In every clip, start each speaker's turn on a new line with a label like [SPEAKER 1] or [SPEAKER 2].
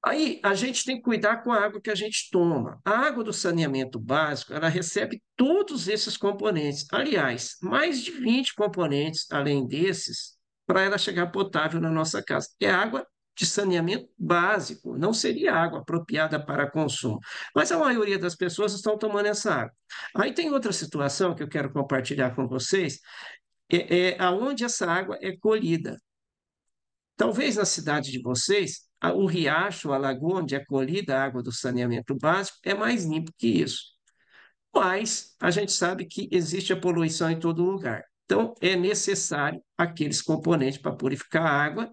[SPEAKER 1] Aí a gente tem que cuidar com a água que a gente toma. A água do saneamento básico, ela recebe todos esses componentes. Aliás, mais de 20 componentes além desses, para ela chegar potável na nossa casa. É água de saneamento básico, não seria água apropriada para consumo. Mas a maioria das pessoas estão tomando essa água. Aí tem outra situação que eu quero compartilhar com vocês, é aonde essa água é colhida. Talvez na cidade de vocês, o riacho, a lagoa onde é colhida a água do saneamento básico é mais limpo que isso. Mas a gente sabe que existe a poluição em todo lugar. Então, é necessário aqueles componentes para purificar a água,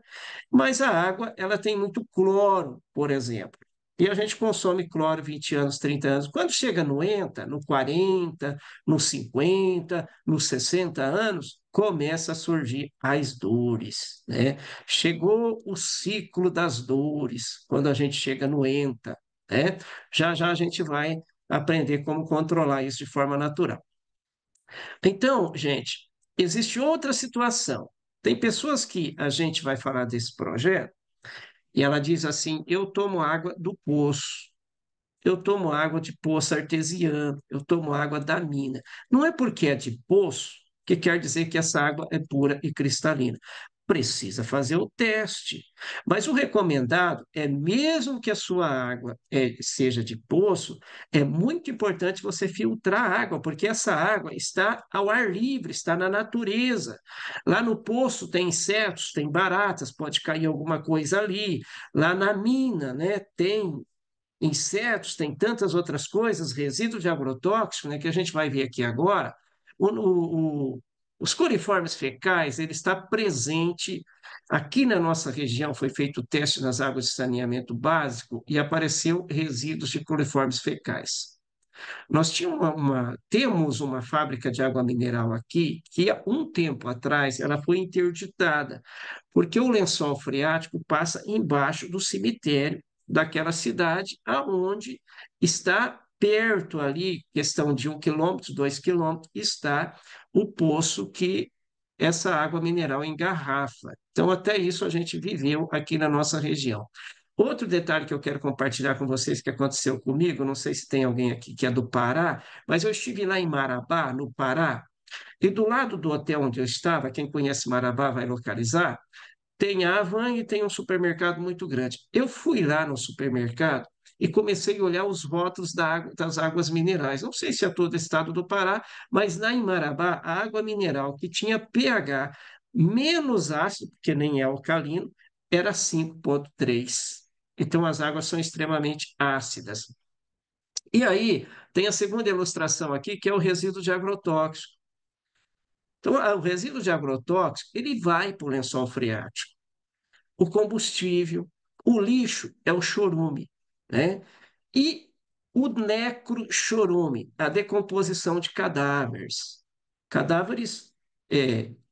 [SPEAKER 1] mas a água, ela tem muito cloro, por exemplo. E a gente consome cloro 20 anos, 30 anos. Quando chega no ENTA, no 40, no 50, nos 60 anos, começa a surgir as dores, né? Chegou o ciclo das dores, quando a gente chega no ENTA, né? Já já a gente vai aprender como controlar isso de forma natural. Então, gente, existe outra situação. Tem pessoas que a gente vai falar desse projeto e ela diz assim: eu tomo água do poço, eu tomo água de poço artesiano, eu tomo água da mina. Não é porque é de poço que quer dizer que essa água é pura e cristalina. Precisa fazer o teste. Mas o recomendado é, mesmo que a sua água seja de poço, é muito importante você filtrar a água, porque essa água está ao ar livre, está na natureza. Lá no poço tem insetos, tem baratas, pode cair alguma coisa ali. Lá na mina, né, tem insetos, tem tantas outras coisas, resíduo de agrotóxico, né, que a gente vai ver aqui agora. Os coliformes fecais, ele está presente aqui na nossa região, foi feito o teste nas águas de saneamento básico e apareceu resíduos de coliformes fecais. Nós temos uma fábrica de água mineral aqui que há um tempo atrás ela foi interditada, porque o lençol freático passa embaixo do cemitério daquela cidade, aonde está perto ali, questão de 1 quilômetro, 2 quilômetros, está o poço que essa água mineral engarrafa. Então, até isso a gente viveu aqui na nossa região. Outro detalhe que eu quero compartilhar com vocês que aconteceu comigo, não sei se tem alguém aqui que é do Pará, mas eu estive lá em Marabá, no Pará, e do lado do hotel onde eu estava, quem conhece Marabá vai localizar, tem a Havan e tem um supermercado muito grande. Eu fui lá no supermercado e comecei a olhar os rótulos das águas minerais. Não sei se é todo o estado do Pará, mas lá em Marabá, a água mineral que tinha pH menos ácido, porque nem é alcalino, era 5,3. Então, as águas são extremamente ácidas. E aí, tem a segunda ilustração aqui, que é o resíduo de agrotóxico. Então, o resíduo de agrotóxico, ele vai para o lençol freático. O combustível, o lixo é o chorume, né? E o necrochorume, a decomposição de cadáveres. Cadáveres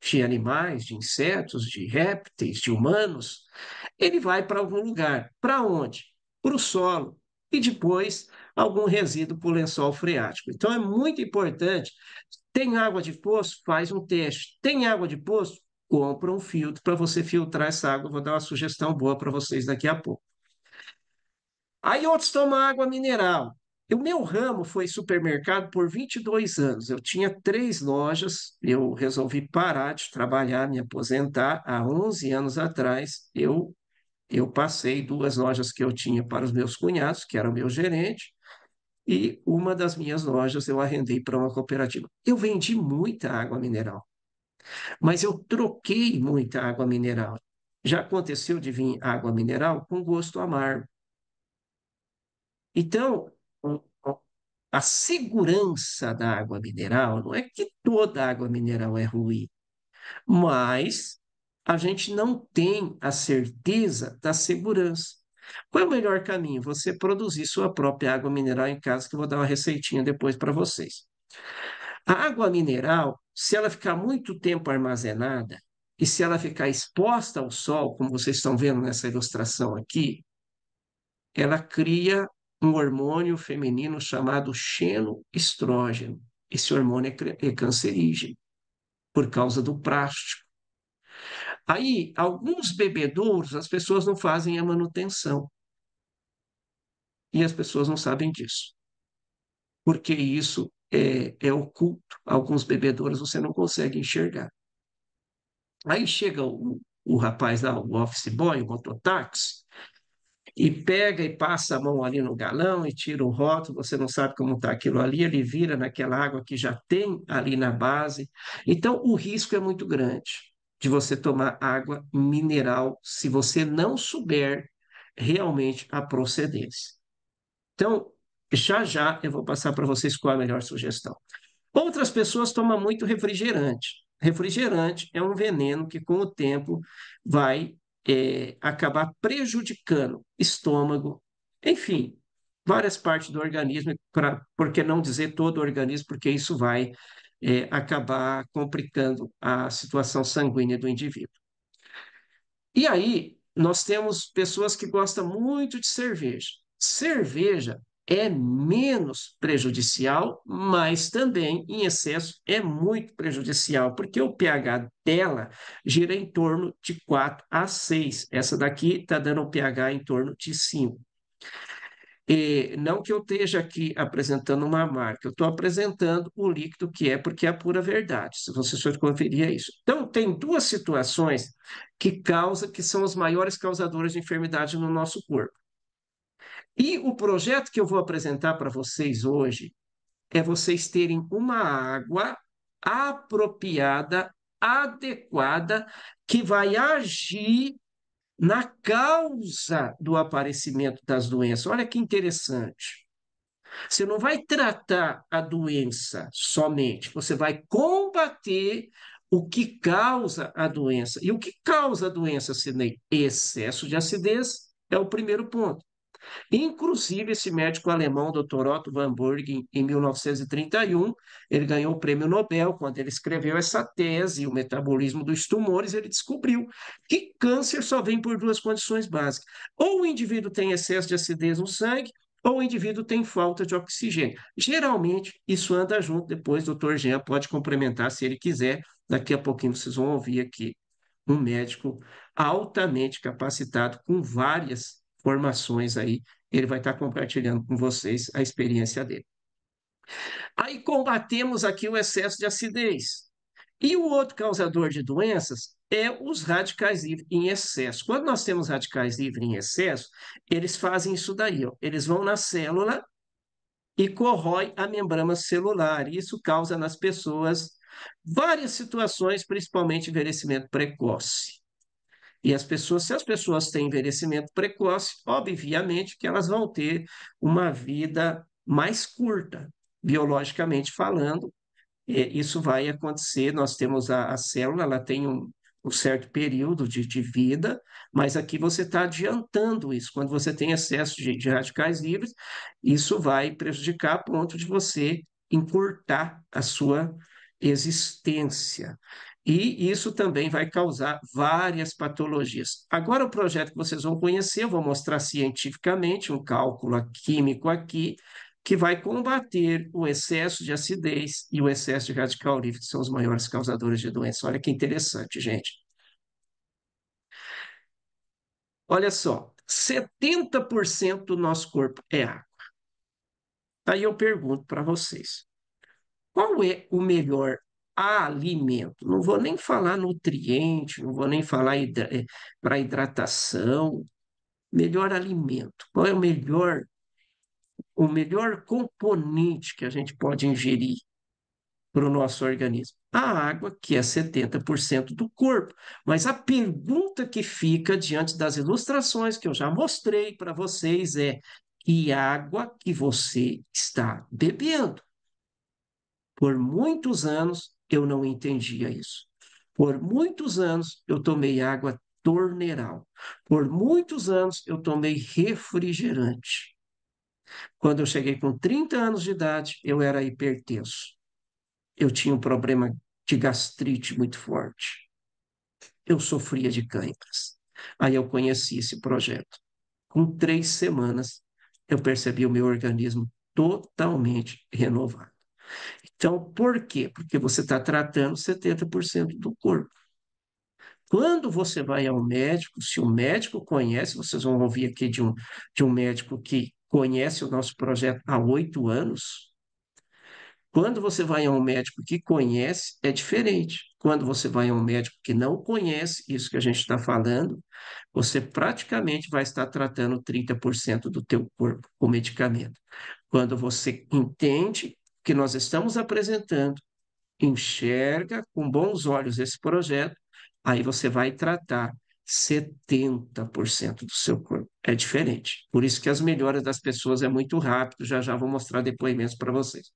[SPEAKER 1] de animais, de insetos, de répteis, de humanos, ele vai para algum lugar. Para onde? Para o solo. E depois algum resíduo para o lençol freático. Então é muito importante. Tem água de poço? Faz um teste. Tem água de poço? Compra um filtro para você filtrar essa água. Vou dar uma sugestão boa para vocês daqui a pouco. Aí outros tomam água mineral. O meu ramo foi supermercado por 22 anos. Eu tinha 3 lojas. Eu resolvi parar de trabalhar, me aposentar. Há 11 anos atrás, eu passei 2 lojas que eu tinha para os meus cunhados, que era o meu gerente, e uma das minhas lojas eu arrendei para uma cooperativa. Eu vendi muita água mineral, mas eu troquei muita água mineral. Já aconteceu de vir água mineral com gosto amargo. Então, a segurança da água mineral não é que toda água mineral é ruim, mas a gente não tem a certeza da segurança. Qual é o melhor caminho? Você produzir sua própria água mineral em casa, que eu vou dar uma receitinha depois para vocês. A água mineral, se ela ficar muito tempo armazenada e se ela ficar exposta ao sol, como vocês estão vendo nessa ilustração aqui, ela cria um hormônio feminino chamado xenoestrógeno. Esse hormônio é cancerígeno por causa do plástico. Aí, alguns bebedouros, as pessoas não fazem a manutenção. e as pessoas não sabem disso, porque isso é oculto. Alguns bebedouros você não consegue enxergar. Aí chega o rapaz lá, o office boy, o mototáxi, e pega e passa a mão ali no galão e tira o rótulo, você não sabe como está aquilo ali, ele vira naquela água que já tem ali na base. Então, o risco é muito grande de você tomar água mineral se você não souber realmente a procedência. Então, já já eu vou passar para vocês qual é a melhor sugestão. Outras pessoas tomam muito refrigerante. Refrigerante é um veneno que, com o tempo, vai acabar prejudicando estômago, enfim, várias partes do organismo, por que não dizer todo o organismo, porque isso vai acabar complicando a situação sanguínea do indivíduo. E aí, nós temos pessoas que gostam muito de cerveja. Cerveja é menos prejudicial, mas também, em excesso, é muito prejudicial, porque o pH dela gira em torno de 4 a 6. Essa daqui está dando um pH em torno de 5. E não que eu esteja aqui apresentando uma marca, eu estou apresentando o líquido que é, porque é a pura verdade, se você for conferir é isso. Então, tem duas situações que são os maiores causadores de enfermidade no nosso corpo. E o projeto que eu vou apresentar para vocês hoje é vocês terem uma água apropriada, adequada, que vai agir na causa do aparecimento das doenças. Olha que interessante. Você não vai tratar a doença somente, você vai combater o que causa a doença. E o que causa a doença, Sidney? Excesso de acidez é o primeiro ponto. Inclusive, esse médico alemão, Dr. Otto Warburg, em 1931, ele ganhou o prêmio Nobel quando ele escreveu essa tese, o metabolismo dos tumores, ele descobriu que câncer só vem por duas condições básicas. Ou o indivíduo tem excesso de acidez no sangue, ou o indivíduo tem falta de oxigênio. Geralmente, isso anda junto, depois o Dr. Jean pode complementar se ele quiser. Daqui a pouquinho vocês vão ouvir aqui um médico altamente capacitado, com várias formações aí, ele vai estar compartilhando com vocês a experiência dele. Aí combatemos aqui o excesso de acidez. E o outro causador de doenças é os radicais livres em excesso. Quando nós temos radicais livres em excesso, eles fazem isso daí, ó. Eles vão na célula e corrói a membrana celular. E isso causa nas pessoas várias situações, principalmente envelhecimento precoce. E se as pessoas têm envelhecimento precoce, obviamente que elas vão ter uma vida mais curta, biologicamente falando, isso vai acontecer. Nós temos a célula, ela tem um certo período de vida, mas aqui você está adiantando isso. Quando você tem excesso de radicais livres, isso vai prejudicar a ponto de você encurtar a sua existência. E isso também vai causar várias patologias. Agora, o projeto que vocês vão conhecer, eu vou mostrar cientificamente um cálculo químico aqui, que vai combater o excesso de acidez e o excesso de radical livre, que são os maiores causadores de doença. Olha que interessante, gente. Olha só, 70% do nosso corpo é água. Aí eu pergunto para vocês, qual é o melhor alimento? Não vou nem falar nutriente, não vou nem falar para hidratação. Melhor alimento. Qual é o melhor componente que a gente pode ingerir para o nosso organismo? A água, que é 70% do corpo. Mas a pergunta que fica diante das ilustrações que eu já mostrei para vocês é: que água que você está bebendo? Por muitos anos eu não entendia isso. Por muitos anos eu tomei água torneiral. Por muitos anos eu tomei refrigerante. Quando eu cheguei com 30 anos de idade, eu era hipertenso. Eu tinha um problema de gastrite muito forte. Eu sofria de câimbras. Aí eu conheci esse projeto. Com 3 semanas, eu percebi o meu organismo totalmente renovado. Então, por quê? Porque você está tratando 70% do corpo. Quando você vai ao médico, se o médico conhece, vocês vão ouvir aqui de um médico que conhece o nosso projeto há 8 anos. Quando você vai a um médico que conhece, é diferente. Quando você vai a um médico que não conhece isso que a gente está falando, você praticamente vai estar tratando 30% do teu corpo com medicamento. Quando você entende que nós estamos apresentando, enxerga com bons olhos esse projeto, aí você vai tratar 70% do seu corpo. É diferente. Por isso que as melhoras das pessoas é muito rápido. Já já vou mostrar depoimentos para vocês.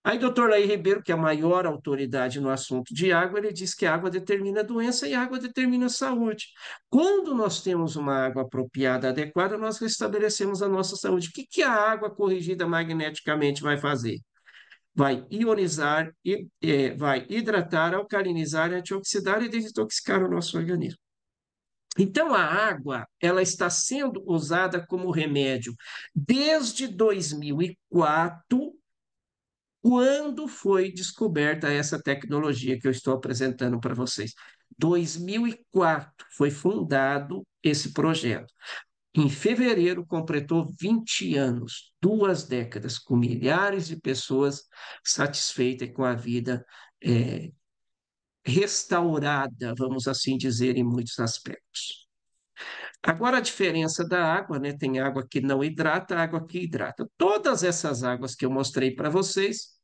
[SPEAKER 1] Aí, doutor Laí Ribeiro, que é a maior autoridade no assunto de água, ele diz que a água determina a doença e a água determina a saúde. Quando nós temos uma água apropriada, adequada, nós restabelecemos a nossa saúde. O que que a água corrigida magneticamente vai fazer? Vai ionizar, vai hidratar, alcalinizar, antioxidar e desintoxicar o nosso organismo. Então, a água, ela está sendo usada como remédio desde 2004, quando foi descoberta essa tecnologia que eu estou apresentando para vocês. 2004 foi fundado esse projeto. Em fevereiro, completou 20 anos, 2 décadas, com milhares de pessoas satisfeitas com a vida é, restaurada, vamos assim dizer, em muitos aspectos. Agora, a diferença da água, né? Tem água que não hidrata, água que hidrata. Todas essas águas que eu mostrei para vocês,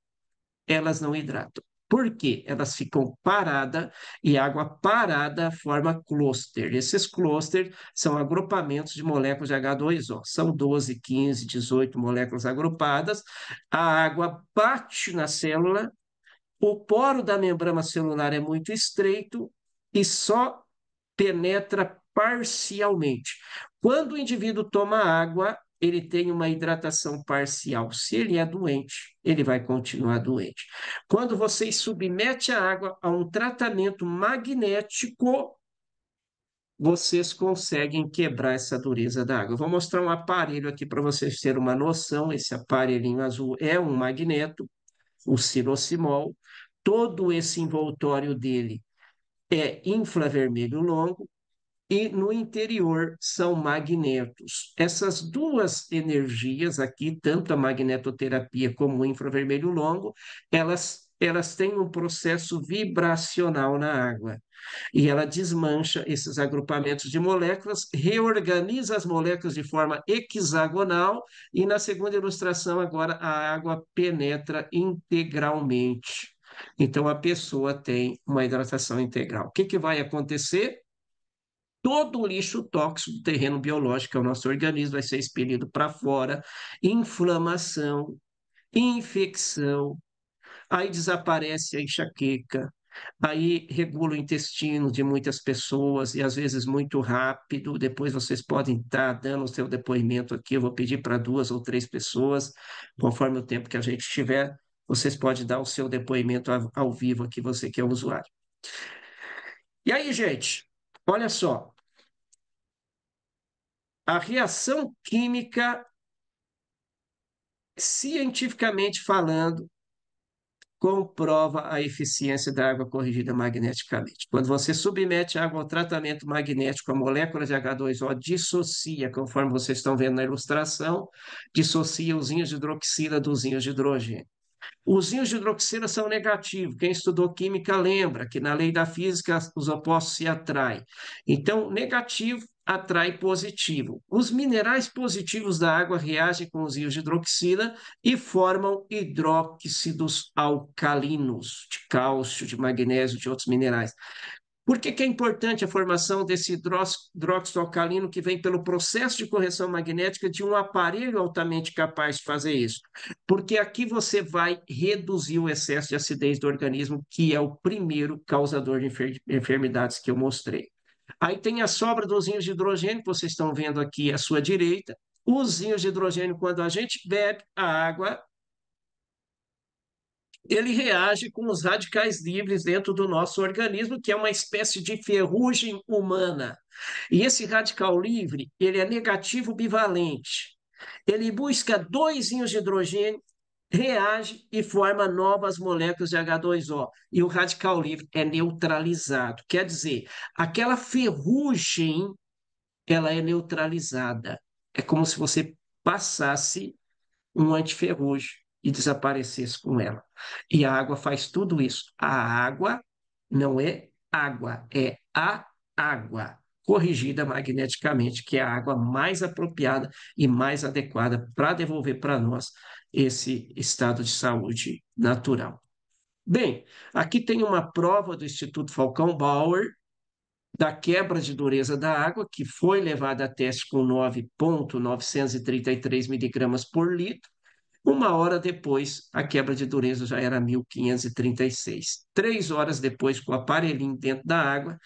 [SPEAKER 1] elas não hidratam. Por quê? Elas ficam paradas e água parada forma cluster. Esses clusters são agrupamentos de moléculas de H2O. São 12, 15, 18 moléculas agrupadas. A água bate na célula, o poro da membrana celular é muito estreito e só penetra parcialmente. Quando o indivíduo toma água, ele tem uma hidratação parcial. Se ele é doente, ele vai continuar doente. Quando você submete a água a um tratamento magnético, vocês conseguem quebrar essa dureza da água. Eu vou mostrar um aparelho aqui para vocês terem uma noção. Esse aparelhinho azul é um magneto, o silocimol. Todo esse envoltório dele é infravermelho longo, e no interior são magnetos. Essas duas energias aqui, tanto a magnetoterapia como o infravermelho longo, elas têm um processo vibracional na água. E ela desmancha esses agrupamentos de moléculas, reorganiza as moléculas de forma hexagonal, e na segunda ilustração, agora a água penetra integralmente. Então a pessoa tem uma hidratação integral. O que que vai acontecer? Todo o lixo tóxico do terreno biológico, que é o nosso organismo, vai ser expelido para fora, inflamação, infecção, aí desaparece a enxaqueca, aí regula o intestino de muitas pessoas e às vezes muito rápido. Depois vocês podem estar dando o seu depoimento aqui, eu vou pedir para 2 ou 3 pessoas, conforme o tempo que a gente tiver, vocês podem dar o seu depoimento ao vivo aqui, você que é o usuário. E aí, gente, olha só. A reação química, cientificamente falando, comprova a eficiência da água corrigida magneticamente. Quando você submete a água ao tratamento magnético, a molécula de H2O dissocia, conforme vocês estão vendo na ilustração, dissocia os íons de hidroxila dos íons de hidrogênio. Os íons de hidroxila são negativos. Quem estudou química lembra que na lei da física os opostos se atraem. Então, negativo atrai positivo. Os minerais positivos da água reagem com os íons de hidroxila e formam hidróxidos alcalinos, de cálcio, de magnésio, de outros minerais. Por que que é importante a formação desse hidróxido alcalino que vem pelo processo de correção magnética de um aparelho altamente capaz de fazer isso? Porque aqui você vai reduzir o excesso de acidez do organismo, que é o primeiro causador de enfermidades que eu mostrei. Aí tem a sobra dos íons de hidrogênio, que vocês estão vendo aqui à sua direita. Os íons de hidrogênio, quando a gente bebe a água, ele reage com os radicais livres dentro do nosso organismo, que é uma espécie de ferrugem humana. E esse radical livre, ele é negativo bivalente. Ele busca 2 íons de hidrogênio, reage e forma novas moléculas de H2O. E o radical livre é neutralizado. Quer dizer, aquela ferrugem, ela é neutralizada. É como se você passasse um antiferrugem e desaparecesse com ela. E a água faz tudo isso. A água não é água, é a água corrigida magneticamente, que é a água mais apropriada e mais adequada para devolver para nós esse estado de saúde natural. Bem, aqui tem uma prova do Instituto Falcão Bauer da quebra de dureza da água, que foi levada a teste com 9,933 miligramas por litro. Uma hora depois, a quebra de dureza já era 1.536. 3 horas depois, com o aparelhinho dentro da água,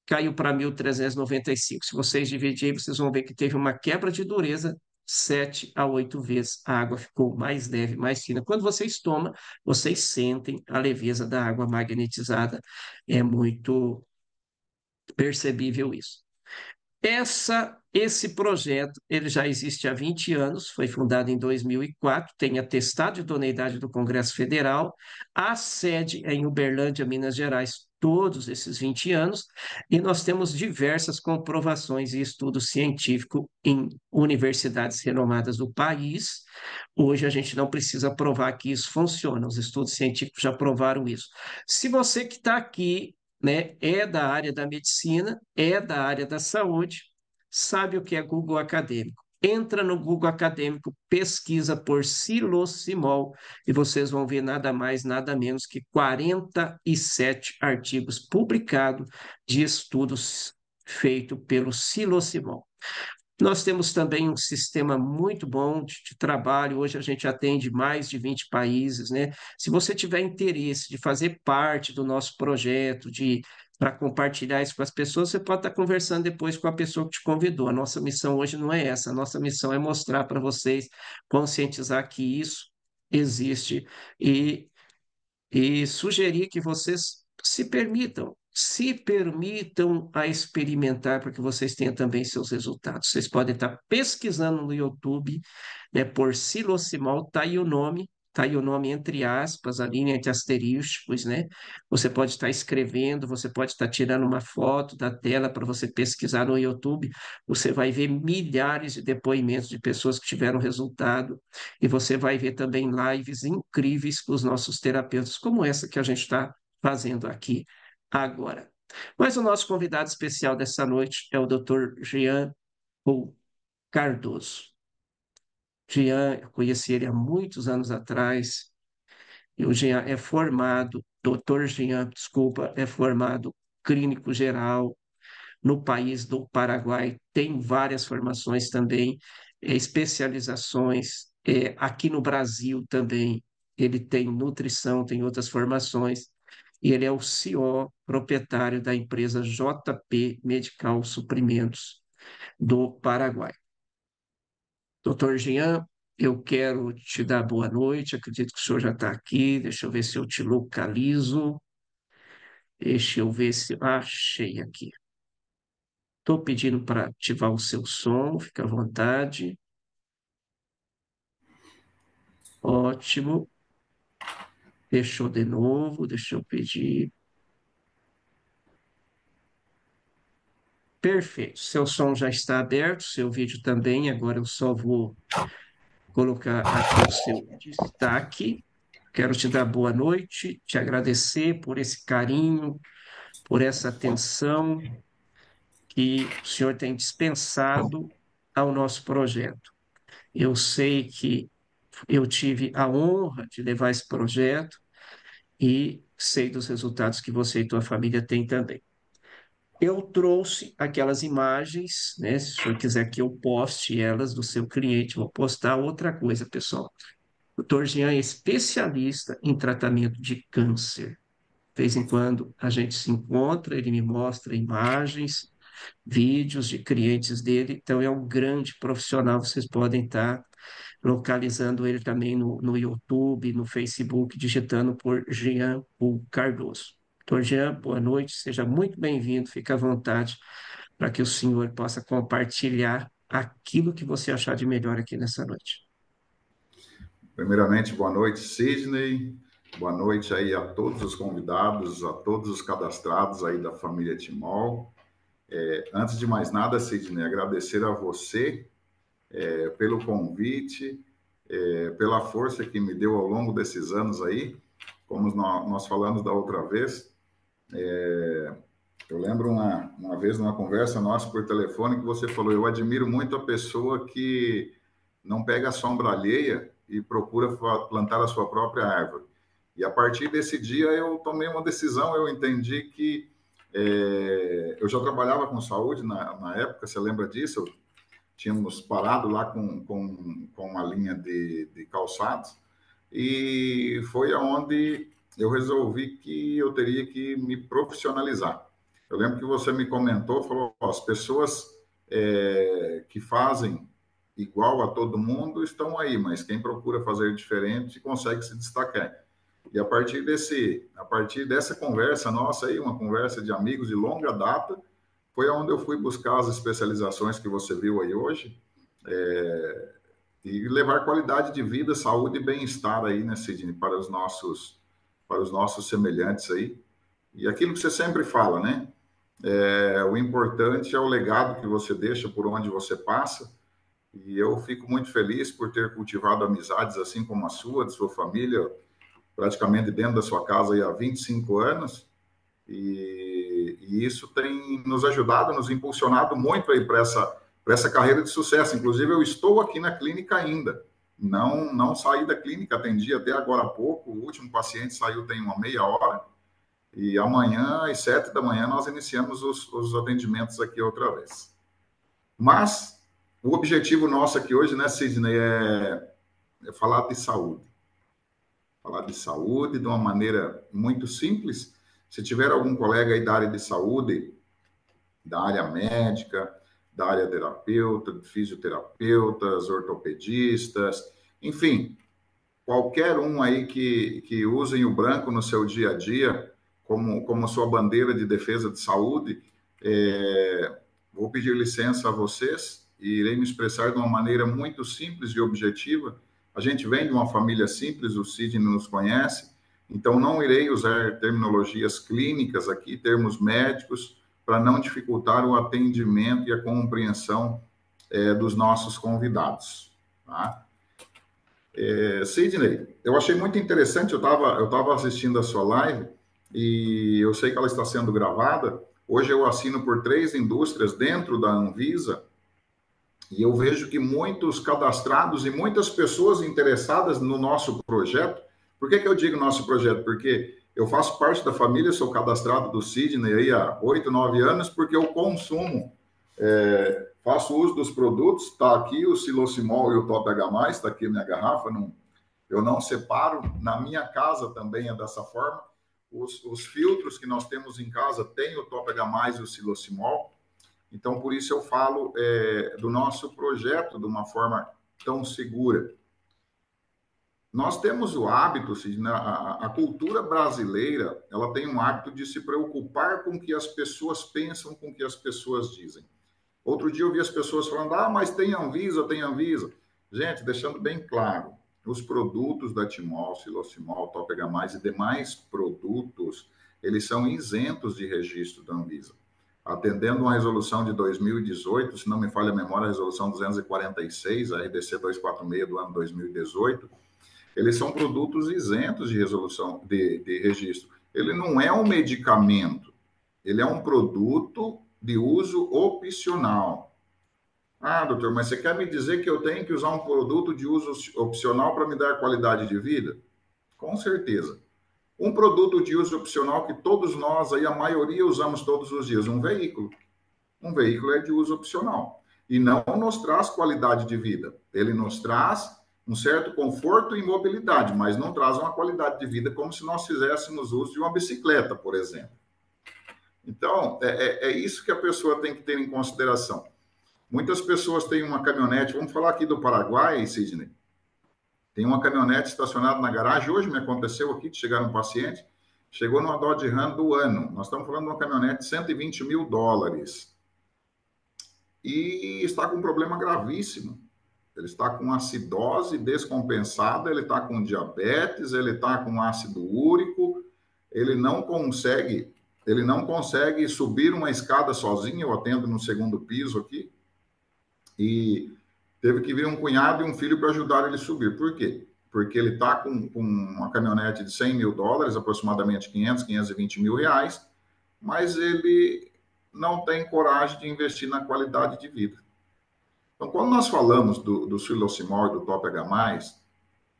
[SPEAKER 1] caiu para 1.395. Se vocês dividirem, vocês vão ver que teve uma quebra de dureza 7 a 8 vezes. A água ficou mais leve, mais fina. Quando vocês tomam, vocês sentem a leveza da água magnetizada. É muito percebível isso. Esse projeto ele já existe há 20 anos, foi fundado em 2004, tem atestado de idoneidade do Congresso Federal, a sede é em Uberlândia, Minas Gerais, todos esses 20 anos, e nós temos diversas comprovações e estudos científicos em universidades renomadas do país. Hoje a gente não precisa provar que isso funciona, os estudos científicos já provaram isso. Se você que está aqui, né, é da área da medicina, é da área da saúde, sabe o que é Google Acadêmico. Entra no Google Acadêmico, pesquisa por psilocimol e vocês vão ver nada mais, nada menos que 47 artigos publicados de estudos feitos pelo psilocimol. Nós temos também um sistema muito bom de trabalho. Hoje a gente atende mais de 20 países, né? Se você tiver interesse de fazer parte do nosso projeto, de para compartilhar isso com as pessoas, você pode estar conversando depois com a pessoa que te convidou. A nossa missão hoje não é essa. A nossa missão é mostrar para vocês, conscientizar que isso existe e sugerir que vocês se permitam a experimentar para que vocês tenham também seus resultados. Vocês podem estar pesquisando no YouTube, né, por psilocimol, tá aí o nome entre aspas, ali entre asterísticos, né? Você pode estar escrevendo, você pode estar tirando uma foto da tela para você pesquisar no YouTube, você vai ver milhares de depoimentos de pessoas que tiveram resultado e você vai ver também lives incríveis com os nossos terapeutas, como essa que a gente está fazendo aqui agora. Mas o nosso convidado especial dessa noite é o Dr. Jean Paul Cardoso. Jean, eu conheci ele há muitos anos atrás, e o Jean é formado, Dr. Jean, desculpa, é formado clínico geral, no país do Paraguai, tem várias formações também, especializações. Aqui no Brasil também, ele tem nutrição, tem outras formações, e ele é o CEO, proprietário da empresa JP Medical Suprimentos do Paraguai. Doutor Jean, eu quero te dar boa noite, acredito que o senhor já está aqui, deixa eu ver se eu te localizo, deixa eu ver se... Achei aqui. Estou pedindo para ativar o seu som, fica à vontade. Ótimo. Fechou de novo, deixa eu pedir. Perfeito. Seu som já está aberto, seu vídeo também. Agora eu só vou colocar aqui o seu destaque. Quero te dar boa noite, te agradecer por esse carinho, por essa atenção que o senhor tem dispensado ao nosso projeto. Eu sei que eu tive a honra de levar esse projeto e sei dos resultados que você e tua família têm também. Eu trouxe aquelas imagens, né? Se o senhor quiser que eu poste elas do seu cliente, vou postar outra coisa, pessoal. O Dr. Jean é especialista em tratamento de câncer. De vez em quando a gente se encontra, ele me mostra imagens, vídeos de clientes dele, então é um grande profissional, vocês podem estar localizando ele também no YouTube, no Facebook, digitando por Jean Paul Cardoso. Doutor Jean, boa noite, seja muito bem-vindo, fique à vontade para que o senhor possa compartilhar aquilo que você achar de melhor aqui nessa noite.
[SPEAKER 2] Primeiramente, boa noite, Sidney. Boa noite aí a todos os convidados, a todos os cadastrados aí da família Timol. Antes de mais nada, Sidney, agradecer a você pelo convite, pela força que me deu ao longo desses anos aí, como nós falamos da outra vez. Eu lembro uma vez numa conversa nossa por telefone que você falou: eu admiro muito a pessoa que não pega a sombra alheia e procura plantar a sua própria árvore. E a partir desse dia eu tomei uma decisão, eu entendi que eu já trabalhava com saúde na época, você lembra disso? Tínhamos parado lá com uma linha de calçados e foi aonde eu resolvi que eu teria que me profissionalizar. Eu lembro que você me comentou, falou, as pessoas que fazem igual a todo mundo estão aí, mas quem procura fazer diferente consegue se destacar. E a partir dessa conversa nossa aí, uma conversa de amigos de longa data, foi onde eu fui buscar as especializações que você viu aí hoje, e levar qualidade de vida, saúde e bem-estar aí, né, Sidney, para os nossos semelhantes aí. E aquilo que você sempre fala, né? O importante é o legado que você deixa por onde você passa. E eu fico muito feliz por ter cultivado amizades assim como a sua, de sua família, praticamente dentro da sua casa aí há 25 anos. E isso tem nos ajudado, nos impulsionado muito aí para essa carreira de sucesso. Inclusive, eu estou aqui na clínica ainda. Não saí da clínica, atendi até agora há pouco. O último paciente saiu tem uma meia hora. E amanhã, às 7 da manhã, nós iniciamos os atendimentos aqui outra vez. Mas o objetivo nosso aqui hoje, né, Sidney, é falar de saúde. Falar de saúde de uma maneira muito simples. Se tiver algum colega aí da área de saúde, da área médica, da área terapeuta, fisioterapeutas, ortopedistas, enfim, qualquer um aí que usem o branco no seu dia a dia como sua bandeira de defesa de saúde, vou pedir licença a vocês e irei me expressar de uma maneira muito simples e objetiva. A gente vem de uma família simples, o Sidney nos conhece, então não irei usar terminologias clínicas aqui, termos médicos, para não dificultar o atendimento e a compreensão dos nossos convidados. Tá? Sidney, eu achei muito interessante, eu tava assistindo a sua live e eu sei que ela está sendo gravada. Hoje eu assino por 3 indústrias dentro da Anvisa e eu vejo que muitos cadastrados e muitas pessoas interessadas no nosso projeto. Por que eu digo nosso projeto? Porque eu faço parte da família, sou cadastrado do Sidney aí há 8, 9 anos, porque eu consumo, faço uso dos produtos, está aqui o Silocimol e o Top H+, está aqui a minha garrafa, eu não separo, na minha casa também é dessa forma. Os filtros que nós temos em casa têm o Top H+, e o Silocimol, então por isso eu falo do nosso projeto de uma forma tão segura. Nós temos o hábito, a cultura brasileira, ela tem um hábito de se preocupar com o que as pessoas pensam, com o que as pessoas dizem. Outro dia eu vi as pessoas falando, mas tem Anvisa, tem Anvisa. Gente, deixando bem claro, os produtos da Timol, Silocimol, Top H+, e demais produtos, eles são isentos de registro da Anvisa. Atendendo uma resolução de 2018, se não me falha a memória, a resolução 246, a RDC 246 do ano 2018, eles são produtos isentos de resolução de registro. Ele não é um medicamento, ele é um produto de uso opcional. Doutor, mas você quer me dizer que eu tenho que usar um produto de uso opcional para me dar qualidade de vida? Com certeza. Um produto de uso opcional que todos nós, aí, a maioria, usamos todos os dias, um veículo. Um veículo é de uso opcional. E não nos traz qualidade de vida. Ele nos traz um certo conforto e mobilidade, mas não traz uma qualidade de vida como se nós fizéssemos uso de uma bicicleta, por exemplo. Então, é isso que a pessoa tem que ter em consideração. Muitas pessoas têm uma caminhonete, vamos falar aqui do Paraguai, Sidney. Tem uma caminhonete estacionada na garagem. Hoje me aconteceu aqui de chegar um paciente, chegou numa Dodge Ram do ano. Nós estamos falando de uma caminhonete de $120 mil. E está com um problema gravíssimo. Ele está com acidose descompensada, ele está com diabetes, ele está com ácido úrico, ele não consegue subir uma escada sozinho. Eu atendo no 2º piso aqui, e teve que vir um cunhado e um filho para ajudar ele a subir. Por quê? Porque ele está com uma caminhonete de US$ 100.000, aproximadamente 520 mil reais, mas ele não tem coragem de investir na qualidade de vida. Então, quando nós falamos do Silocimol e do Top H+,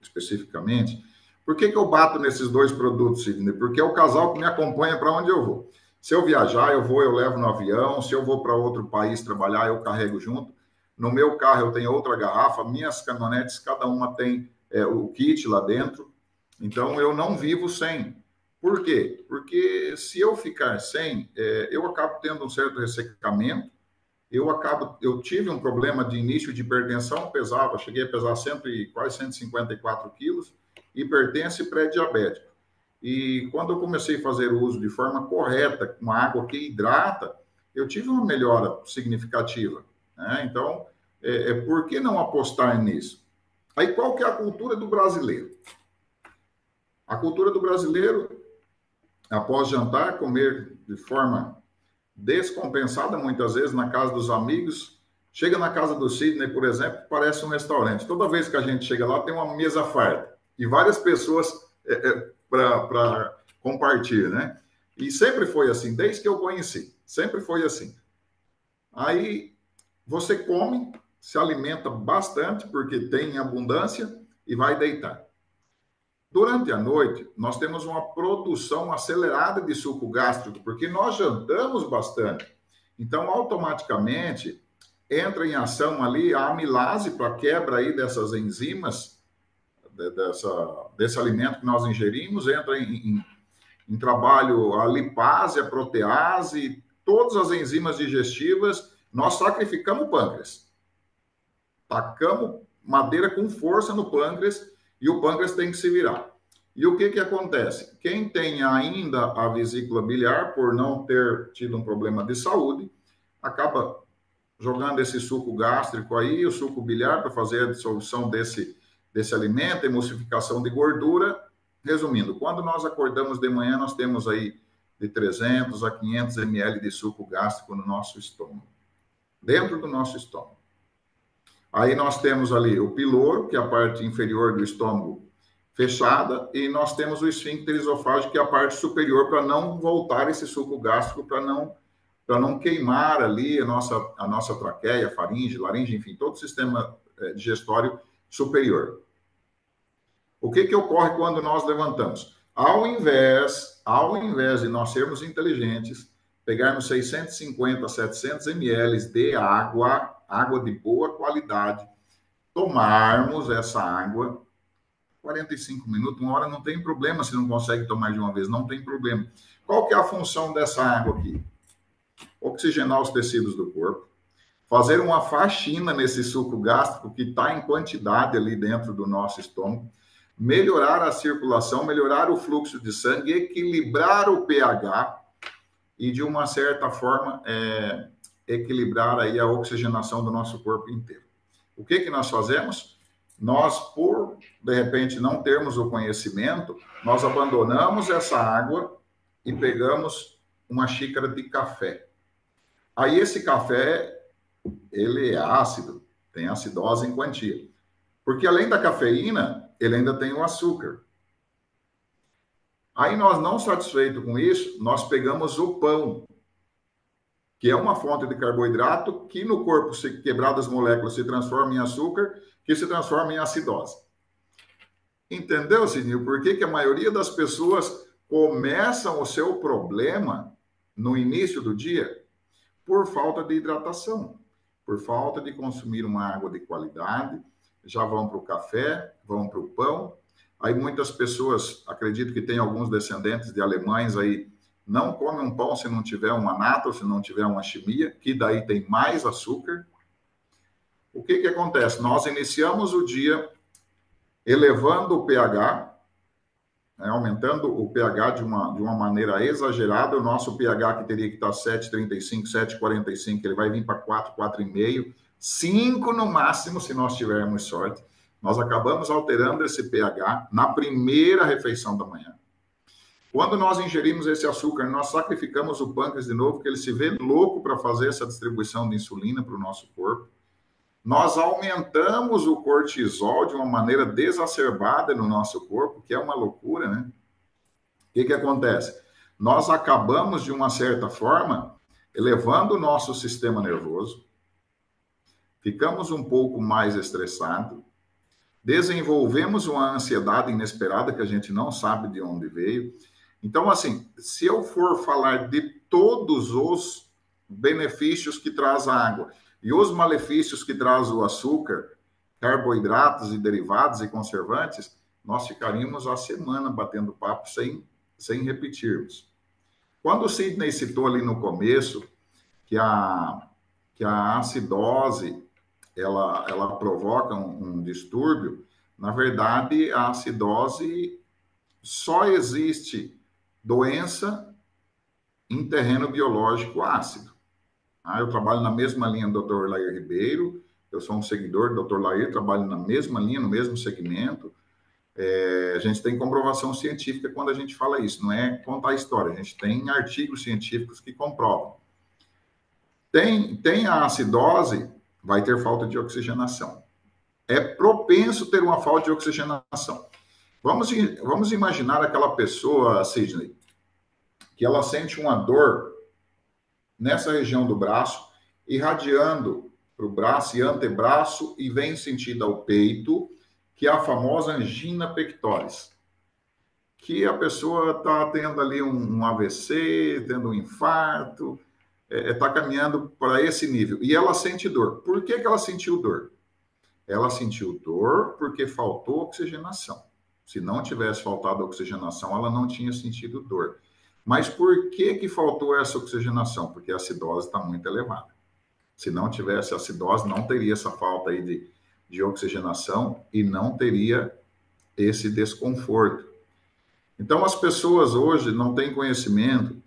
[SPEAKER 2] especificamente, por que eu bato nesses dois produtos, Sidney? Porque é o casal que me acompanha para onde eu vou. Se eu viajar, eu levo no avião. Se eu vou para outro país trabalhar, eu carrego junto. No meu carro, eu tenho outra garrafa. Minhas caminhonetes, cada uma tem o kit lá dentro. Então, eu não vivo sem. Por quê? Porque se eu ficar sem, eu acabo tendo um certo ressecamento. Eu tive um problema de início de hipertensão, cheguei a pesar quase 154 quilos, hipertenso e pré-diabético. E quando eu comecei a fazer o uso de forma correta, com água que hidrata, eu tive uma melhora significativa. Né? Então, por que não apostar nisso? Aí, qual que é a cultura do brasileiro? A cultura do brasileiro, após jantar, comer de forma descompensada, muitas vezes, na casa dos amigos. Chega na casa do Sidney, por exemplo, parece um restaurante. Toda vez que a gente chega lá, tem uma mesa farta. E várias pessoas para compartilhar, né? E sempre foi assim, desde que eu conheci. Sempre foi assim. Aí você come, se alimenta bastante, porque tem abundância, e vai deitar. Durante a noite, nós temos uma produção acelerada de suco gástrico, porque nós jantamos bastante. Então, automaticamente, entra em ação ali a amilase para quebra aí dessas enzimas, desse alimento que nós ingerimos, entra em trabalho a lipase, a protease, todas as enzimas digestivas, nós sacrificamos o pâncreas. Tacamos madeira com força no pâncreas e o pâncreas tem que se virar. E o que acontece? Quem tem ainda a vesícula biliar, por não ter tido um problema de saúde, acaba jogando esse suco gástrico aí, o suco biliar, para fazer a dissolução desse alimento, emulsificação de gordura. Resumindo, quando nós acordamos de manhã, nós temos aí de 300 a 500 ml de suco gástrico no nosso estômago, dentro do nosso estômago. Aí nós temos ali o piloro, que é a parte inferior do estômago fechada, e nós temos o esfíncter esofágico, que é a parte superior, para não voltar esse suco gástrico, para não queimar ali a nossa traqueia, faringe, laringe, enfim, todo o sistema digestório superior. O que ocorre quando nós levantamos? Ao invés de nós sermos inteligentes, pegarmos 650, 700 ml de água de boa qualidade, tomarmos essa água, 45 minutos, uma hora, não tem problema se não consegue tomar de uma vez, não tem problema. Qual que é a função dessa água aqui? Oxigenar os tecidos do corpo, fazer uma faxina nesse suco gástrico que está em quantidade ali dentro do nosso estômago, melhorar a circulação, melhorar o fluxo de sangue, equilibrar o pH e, de uma certa forma, equilibrar aí a oxigenação do nosso corpo inteiro. O que nós fazemos? Nós, por, de repente, não termos o conhecimento, nós abandonamos essa água e pegamos uma xícara de café. Aí esse café, ele é ácido, tem acidose em quantia. Porque além da cafeína, ele ainda tem o açúcar. Aí nós, não satisfeitos com isso, nós pegamos o pão, que é uma fonte de carboidrato que no corpo, se quebradas as moléculas, se transforma em açúcar, que se transforma em acidose. Entendeu, Sidney? Por que a maioria das pessoas começam o seu problema no início do dia? Por falta de hidratação, por falta de consumir uma água de qualidade, já vão para o café, vão para o pão. Aí muitas pessoas, acredito que tem alguns descendentes de alemães aí, não comem um pão se não tiver uma nata ou se não tiver uma chimia, que daí tem mais açúcar. O que acontece? Nós iniciamos o dia elevando o pH, né, aumentando o pH de uma maneira exagerada. O nosso pH, que teria que estar 7,35, 7,45, ele vai vir para 4, 4,5, 5 no máximo, se nós tivermos sorte. Nós acabamos alterando esse pH na primeira refeição da manhã. Quando nós ingerimos esse açúcar, nós sacrificamos o pâncreas de novo, que ele se vê louco para fazer essa distribuição de insulina para o nosso corpo. nós aumentamos o cortisol de uma maneira desacerbada no nosso corpo, que é uma loucura, né? O que acontece? Nós acabamos, de uma certa forma, elevando o nosso sistema nervoso, ficamos um pouco mais estressados, desenvolvemos uma ansiedade inesperada que a gente não sabe de onde veio. Então, assim, se eu for falar de todos os benefícios que traz a água e os malefícios que traz o açúcar, carboidratos e derivados e conservantes, nós ficaríamos a semana batendo papo sem repetirmos. Quando o Sidney citou ali no começo que a acidose ela provoca um distúrbio, na verdade, a acidose só existe doença em terreno biológico ácido. Eu trabalho na mesma linha do Dr. Lair Ribeiro, eu sou um seguidor do Dr. Lair, trabalho na mesma linha, no mesmo segmento. A gente tem comprovação científica quando a gente fala isso, não é contar história, a gente tem artigos científicos que comprovam. Tem a acidose, vai ter falta de oxigenação. É propenso ter uma falta de oxigenação. Vamos imaginar aquela pessoa, Sidney, que ela sente uma dor nessa região do braço, irradiando para o braço e antebraço e vem sentido ao peito, que é a famosa angina pectoris. Que a pessoa está tendo ali um AVC, tendo um infarto, está caminhando para esse nível. E ela sente dor. Por que ela sentiu dor? Ela sentiu dor porque faltou oxigenação. Se não tivesse faltado oxigenação, ela não tinha sentido dor. Mas por que faltou essa oxigenação? Porque a acidose está muito elevada. Se não tivesse acidose, não teria essa falta aí de oxigenação e não teria esse desconforto. Então, as pessoas hoje não têm conhecimento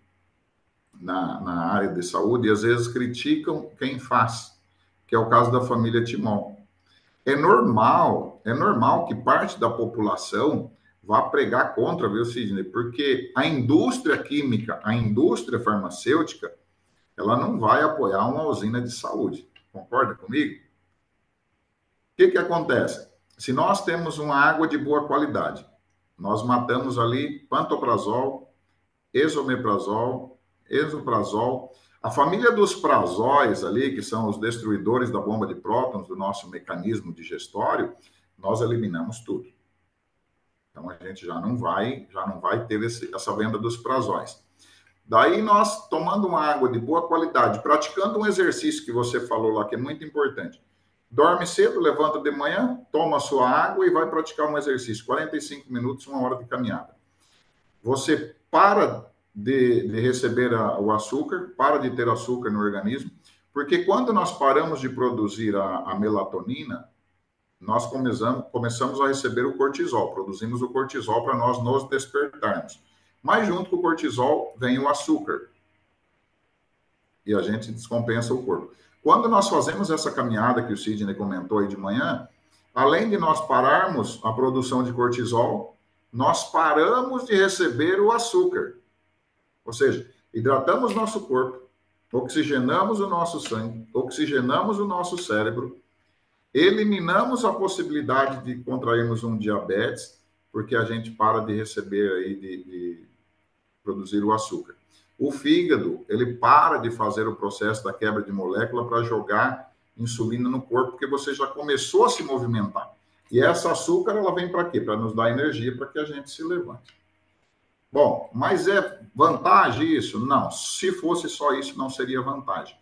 [SPEAKER 2] na área de saúde e às vezes criticam quem faz, que é o caso da família Timon. É normal que parte da população vá pregar contra, viu, Sidney? Porque a indústria química, a indústria farmacêutica, ela não vai apoiar uma usina de saúde. Concorda comigo? O que acontece? Se nós temos uma água de boa qualidade, nós matamos ali pantoprazol, esomeprazol, esoprazol, a família dos prazóis ali, que são os destruidores da bomba de prótons do nosso mecanismo digestório, nós eliminamos tudo. Então, a gente já não vai ter essa venda dos prazóis. Daí, nós, tomando uma água de boa qualidade, praticando um exercício que você falou lá, que é muito importante. Dorme cedo, levanta de manhã, toma a sua água e vai praticar um exercício. 45 minutos, 1 hora de caminhada. Você para de receber o açúcar, para de ter açúcar no organismo, porque quando nós paramos de produzir a melatonina, nós começamos a receber o cortisol, produzimos o cortisol para nós nos despertarmos. Mas junto com o cortisol vem o açúcar. E a gente descompensa o corpo. Quando nós fazemos essa caminhada que o Sidney comentou aí de manhã, além de nós pararmos a produção de cortisol, nós paramos de receber o açúcar. Ou seja, hidratamos nosso corpo, oxigenamos o nosso sangue, oxigenamos o nosso cérebro, eliminamos a possibilidade de contrairmos um diabetes, porque a gente para de receber aí, de produzir o açúcar. O fígado, ele para de fazer o processo da quebra de molécula para jogar insulina no corpo, porque você já começou a se movimentar. E essa açúcar, ela vem para quê? Para nos dar energia para que a gente se levante. Bom, mas é vantagem isso? Não. Se fosse só isso, não seria vantagem.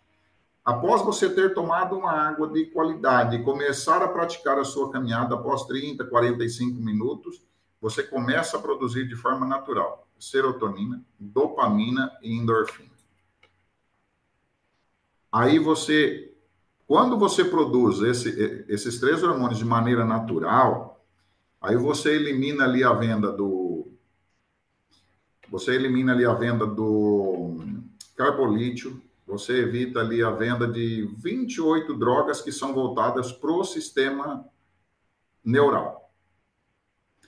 [SPEAKER 2] Após você ter tomado uma água de qualidade e começar a praticar a sua caminhada após 30, 45 minutos, você começa a produzir de forma natural serotonina, dopamina e endorfina. Aí quando você produz esses 3 hormônios de maneira natural, aí você elimina ali a venda do carbolítio, você evita ali a venda de 28 drogas que são voltadas para o sistema neural.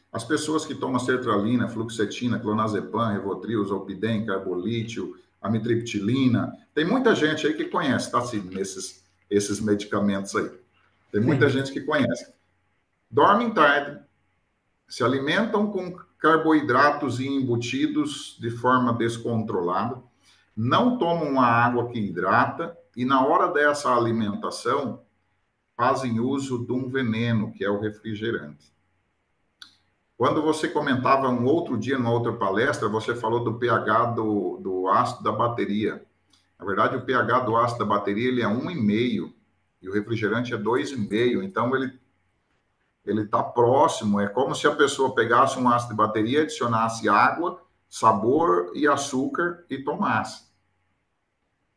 [SPEAKER 2] As pessoas que tomam sertralina, fluoxetina, clonazepam, Rivotril, zolpidem, carbolítio, amitriptilina, tem muita gente aí que conhece, tá, Cid, esses medicamentos aí. Tem muita
[SPEAKER 1] Sim.
[SPEAKER 2] gente que conhece. Dormem tarde, se alimentam com carboidratos e embutidos de forma descontrolada, não tomam a água que hidrata e, na hora dessa alimentação, fazem uso de um veneno, que é o refrigerante. Quando você comentava um outro dia, numa outra palestra, você falou do pH do ácido da bateria. Na verdade, o pH do ácido da bateria ele é 1,5 e o refrigerante é 2,5. Então, ele está próximo. É como se a pessoa pegasse um ácido de bateria, adicionasse água, sabor e açúcar e tomasse.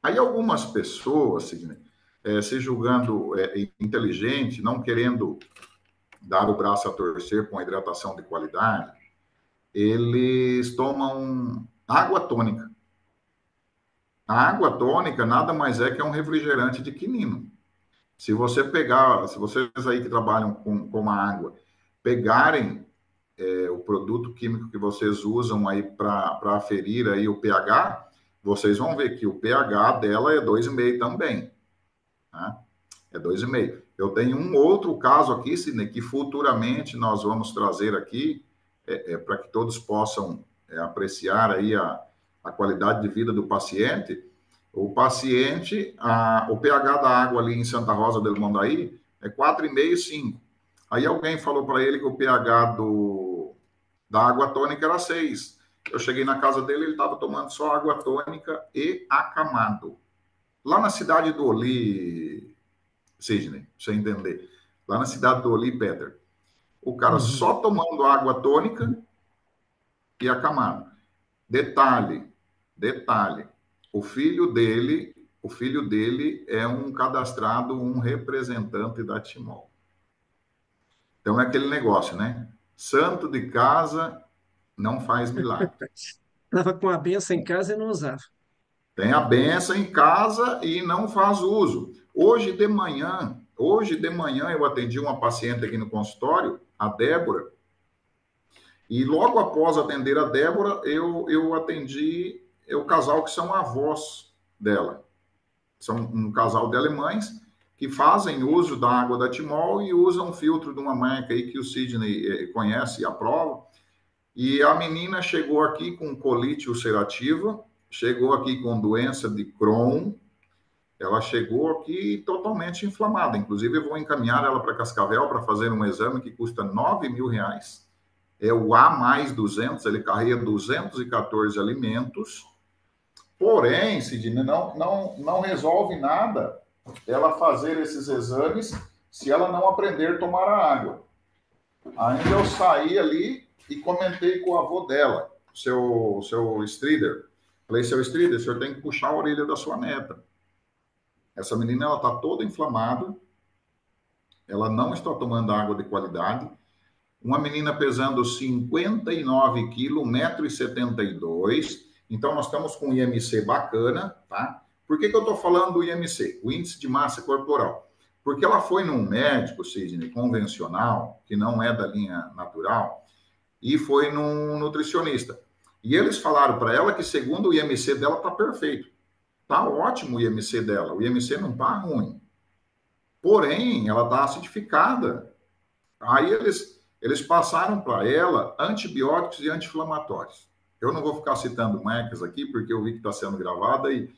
[SPEAKER 2] Aí algumas pessoas, Sidney, se julgando inteligente, não querendo dar o braço a torcer com a hidratação de qualidade, eles tomam água tônica. A água tônica nada mais é que um refrigerante de quinino. Se você pegar, se vocês aí que trabalham com a água, pegarem o produto químico que vocês usam aí para aferir aí o pH, vocês vão ver que o pH dela é 2,5 também. Né? É 2,5. Eu tenho um outro caso aqui, Sidney, que futuramente nós vamos trazer aqui, para que todos possam apreciar aí a qualidade de vida do paciente. O paciente, o pH da água ali em Santa Rosa del Mondaí é 4,5, 5. Aí alguém falou para ele que o pH da água tônica era 6. Eu cheguei na casa dele, ele estava tomando só água tônica e acamado. Lá na cidade do Oli, Sidney, pra você entender. Lá na cidade do Oli, Peter, o cara
[SPEAKER 1] Uhum.
[SPEAKER 2] só tomando água tônica e acamado. Detalhe, detalhe. O filho dele é um cadastrado, um representante da Timol. Então é aquele negócio, né? Santo de casa não faz milagre.
[SPEAKER 1] Estava com a benção em casa e não usava.
[SPEAKER 2] Tem a benção em casa e não faz uso. Hoje de manhã eu atendi uma paciente aqui no consultório, a Débora, e logo após atender a Débora, eu atendi o casal que são avós dela. São um casal de alemães que fazem uso da água da Timol e usam um filtro de uma marca aí que o Sidney conhece e aprova. E a menina chegou aqui com colite ulcerativa, chegou aqui com doença de Crohn, ela chegou aqui totalmente inflamada. Inclusive, eu vou encaminhar ela para Cascavel para fazer um exame que custa R$ 9.000. É o A mais 200, ele carrega 214 alimentos. Porém, Sidney, não resolve nada ela fazer esses exames se ela não aprender a tomar a água. Ainda eu saí ali e comentei com o avô dela, seu Strider. Falei, seu Strider, o senhor tem que puxar a orelha da sua neta. Essa menina, ela está toda inflamada, ela não está tomando água de qualidade. Uma menina pesando 59 quilos, 1,72 m. Então, nós estamos com um IMC bacana, tá? Por que eu estou falando do IMC? O índice de massa corporal. Porque ela foi num médico, Sidney, convencional, que não é da linha natural, e foi num nutricionista. E eles falaram para ela que, segundo o IMC dela, está perfeito. Está ótimo o IMC dela. O IMC não está ruim. Porém, ela está acidificada. Aí eles passaram para ela antibióticos e anti-inflamatórios. Eu não vou ficar citando marcas aqui, porque eu vi que está sendo gravada e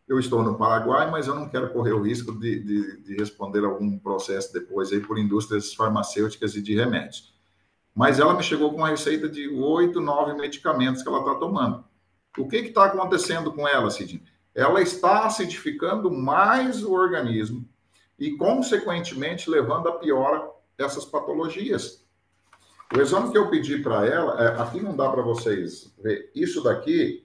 [SPEAKER 2] eu estou no Paraguai, mas eu não quero correr o risco de responder algum processo depois aí por indústrias farmacêuticas e de remédios. Mas ela me chegou com uma receita de 8, 9 medicamentos que ela está tomando. O que está acontecendo com ela, Cidinha? Ela está acidificando mais o organismo e, consequentemente, levando a piora dessas patologias. O exame que eu pedi para ela, aqui não dá para vocês ver, isso daqui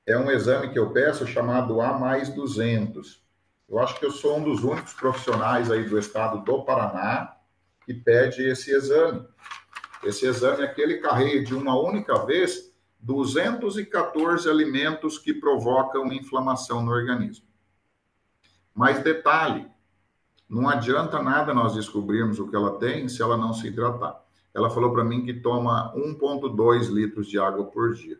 [SPEAKER 2] é um exame que eu peço chamado A mais 200. Eu acho que eu sou um dos únicos profissionais aí do estado do Paraná que pede esse exame. Esse exame aqui, ele carrega de uma única vez 214 alimentos que provocam inflamação no organismo. Mas detalhe, não adianta nada nós descobrirmos o que ela tem se ela não se hidratar. Ela falou para mim que toma 1,2 litros de água por dia.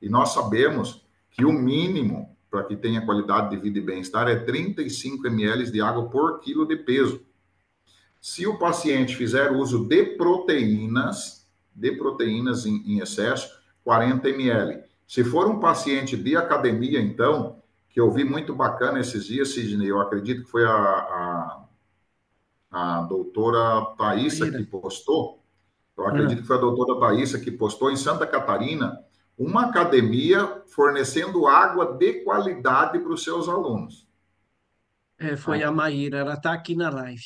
[SPEAKER 2] E nós sabemos que o mínimo para que tenha qualidade de vida e bem-estar é 35 ml de água por quilo de peso. Se o paciente fizer uso de proteínas em excesso, 40 ml. Se for um paciente de academia, então, que eu vi muito bacana esses dias, Sidney, eu acredito que foi a doutora Thaisa
[SPEAKER 1] Maíra.
[SPEAKER 2] que postou, eu acredito
[SPEAKER 1] Ah,
[SPEAKER 2] que foi a doutora Thaisa que postou em Santa Catarina, uma academia fornecendo água de qualidade para os seus alunos.
[SPEAKER 1] foi a
[SPEAKER 2] Tá?
[SPEAKER 1] Maíra, ela está aqui na live.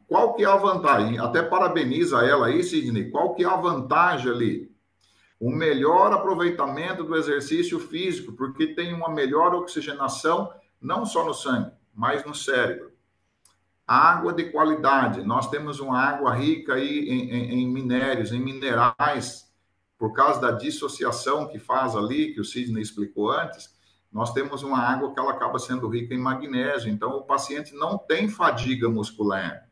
[SPEAKER 2] Qual que é a vantagem? Até parabeniza ela aí, Sidney. Qual que é a vantagem ali? O melhor aproveitamento do exercício físico, porque tem uma melhor oxigenação, não só no sangue, mas no cérebro. Água de qualidade. Nós temos uma água rica aí em minérios, em minerais, por causa da dissociação que faz ali, que o Sidney explicou antes. Nós temos uma água que ela acaba sendo rica em magnésio, então o paciente não tem fadiga muscular.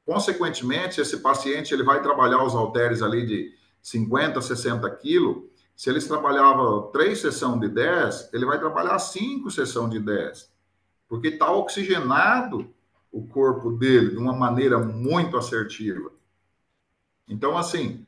[SPEAKER 2] Consequentemente, esse paciente ele vai trabalhar os halteres ali de 50, 60 quilos. Se eles trabalhavam 3 sessões de 10, ele vai trabalhar 5 sessões de 10, porque está oxigenado o corpo dele de uma maneira muito assertiva. Então, assim,